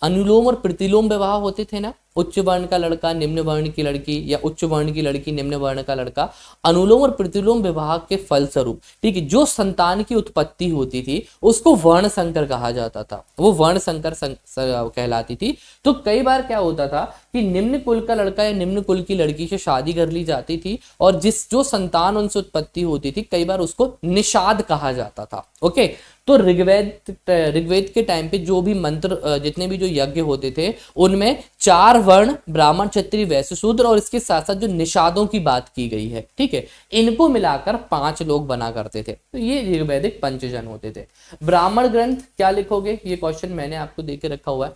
अनुलोम और प्रतिलोम विवाह होते थे ना, उच्च वर्ण का लड़का निम्न वर्ण की लड़की या उच्च वर्ण की लड़की निम्न वर्ण का लड़का, अनुलोम और प्रतिलोम विवाह के फलस्वरूप, ठीक है, जो संतान की उत्पत्ति होती थी उसको वर्ण संकर कहा जाता था। वो वर्ण संकर कहलाती थी। तो कई बार क्या होता था कि निम्न कुल का लड़का या निम्न कुल की लड़की से शादी कर ली जाती थी और जो संतान उनसे उत्पत्ति होती थी कई बार उसको निषाद कहा जाता था। ओके, तो ऋग्वेद के टाइम पे जो भी मंत्र, जितने भी जो यज्ञ होते थे उनमें 4 वर्ण, ब्राह्मण, क्षत्रिय, वैश्य, शूद्र और इसके साथ साथ जो निषादों की बात की गई है, ठीक है, इनको मिलाकर 5 लोग बना करते थे। तो ये ऋग्वैदिक पंचजन होते थे। ब्राह्मण ग्रंथ क्या लिखोगे? ये क्वेश्चन मैंने आपको देके रखा हुआ है,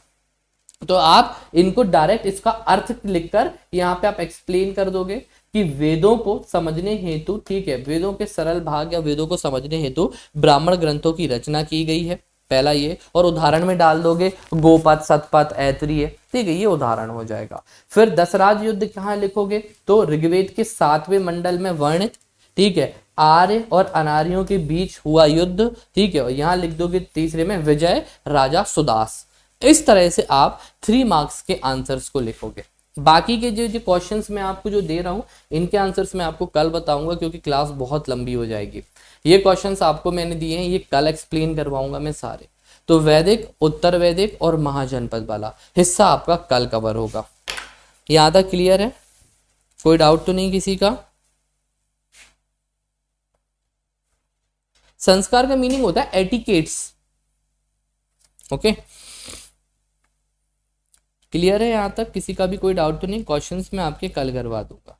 तो आप इनको डायरेक्ट इसका अर्थ लिखकर यहाँ पे आप एक्सप्लेन कर दोगे कि वेदों को समझने हेतु, ठीक है, वेदों के सरल भाग या वेदों को समझने हेतु ब्राह्मण ग्रंथों की रचना की गई है, पहला ये। और उदाहरण में डाल दोगे गोपद, सतपथ, ऐतरेय, ठीक है, ये उदाहरण हो जाएगा। फिर दशराज युद्ध कहाँ लिखोगे? तो ऋग्वेद के 7वें मंडल में वर्णित, ठीक है, आर्य और अनार्यों के बीच हुआ युद्ध, ठीक है, और यहाँ लिख दोगे तीसरे में विजय राजा सुदास। इस तरह से आप 3 मार्क्स के आंसर्स को लिखोगे। बाकी के जो जो क्वेश्चंस मैं आपको जो दे रहा हूँ इनके आंसर्स मैं आपको कल बताऊंगा, क्योंकि क्लास बहुत लंबी हो जाएगी। ये क्वेश्चंस आपको मैंने दिए हैं, ये कल एक्सप्लेन करवाऊंगा मैं सारे। तो वैदिक, उत्तर वैदिक और महाजनपद वाला हिस्सा आपका कल कवर होगा। यहाँ तक क्लियर है? कोई डाउट तो नहीं किसी का? संस्कार का मीनिंग होता है एटिकेट्स। ओके, क्लियर है यहाँ तक? किसी का भी कोई डाउट तो नहीं? क्वेश्चंस मैं आपके कल करवा दूंगा।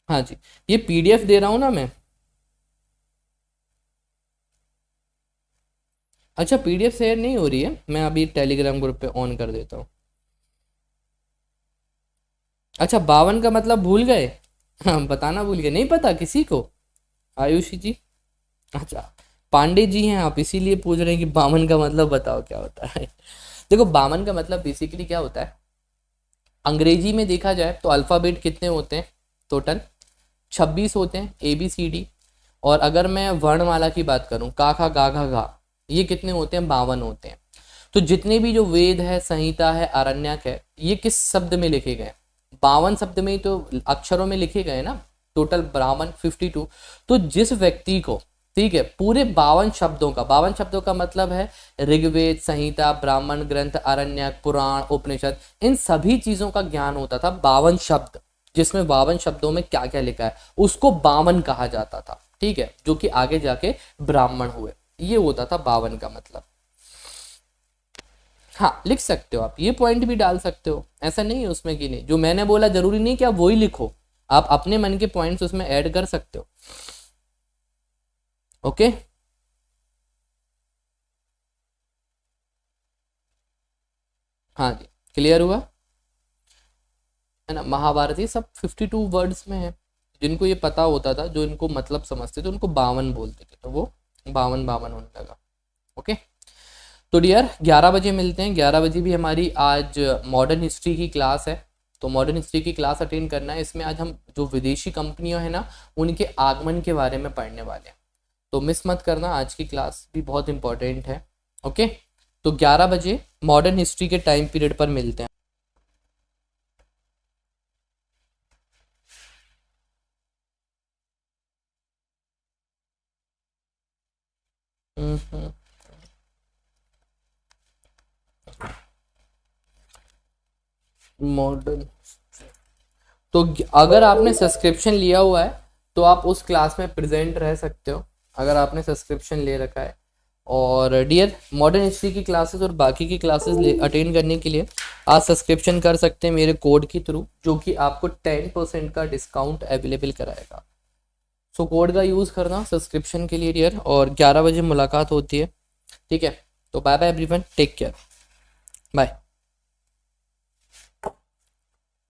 हाँ जी, ये पीडीएफ दे रहा हूँ ना मैं। अच्छा, पीडीएफ शेयर नहीं हो रही है, मैं अभी टेलीग्राम ग्रुप पे ऑन कर देता हूँ। अच्छा, 52 का मतलब भूल गए? हाँ, बताना भूल गए, नहीं पता किसी को? आयुषी जी, अच्छा पांडे जी हैं आप, इसीलिए पूछ रहे हैं कि 52 का मतलब बताओ क्या होता है। देखो, 52 का मतलब बेसिकली क्या होता है, अंग्रेजी में देखा जाए तो अल्फ़ाबेट कितने होते हैं टोटल? 26 होते हैं, ए बी सी डी। और अगर मैं वर्णमाला की बात करूं, का खा गा घा घा, ये कितने होते हैं? 52 होते हैं। तो जितने भी जो वेद है, संहिता है, आरण्यक है, ये किस शब्द में लिखे गए? 52 शब्द में ही तो अक्षरों में लिखे गए ना, टोटल ब्राह्मण 52। तो जिस व्यक्ति को, ठीक है, पूरे 52 शब्दों का, 52 शब्दों का मतलब है ऋग्वेद, संहिता, ब्राह्मण ग्रंथ, आरण्यक, पुराण, उपनिषद, इन सभी चीजों का ज्ञान होता था। 52 शब्द, जिसमें 52 शब्दों में क्या क्या लिखा है, उसको 52 कहा जाता था। ठीक है, जो कि आगे जाके ब्राह्मण हुए, ये होता था 52 का मतलब। हाँ, लिख सकते हो आप, ये पॉइंट भी डाल सकते हो, ऐसा नहीं है उसमें कि नहीं। जो मैंने बोला जरूरी नहीं कि आप वही लिखो, आप अपने मन के पॉइंट्स उसमें ऐड कर सकते हो। ओके, हाँ जी, क्लियर हुआ है ना? महाभारत ये सब 52 वर्ड्स में है। जिनको ये पता होता था, जो इनको मतलब समझते थे, उनको 52 बोलते थे, तो वो 52 52 होने लगा। ओके, तो डियर 11 बजे मिलते हैं। 11 बजे भी हमारी आज मॉडर्न हिस्ट्री की क्लास है, तो मॉडर्न हिस्ट्री की क्लास अटेंड करना है। इसमें आज हम जो विदेशी कंपनियां हैं ना, उनके आगमन के बारे में पढ़ने वाले हैं, तो मिस मत करना, आज की क्लास भी बहुत इंपॉर्टेंट है। ओके, तो 11 बजे मॉडर्न हिस्ट्री के टाइम पीरियड पर मिलते हैं। मॉडर्न, तो अगर आपने सब्सक्रिप्शन लिया हुआ है तो आप उस क्लास में प्रेजेंट रह सकते हो, अगर आपने सब्सक्रिप्शन ले रखा है। और डियर, मॉडर्न हिस्ट्री की क्लासेस और बाकी की क्लासेस अटेंड करने के लिए आप सब्सक्रिप्शन कर सकते हैं मेरे कोड के थ्रू, जो कि आपको 10% का डिस्काउंट अवेलेबल कराएगा। सो कोड का यूज़ करना सब्सक्रिप्शन के लिए डियर, और 11 बजे मुलाकात होती है। ठीक है, तो bye bye everyone, take care, bye.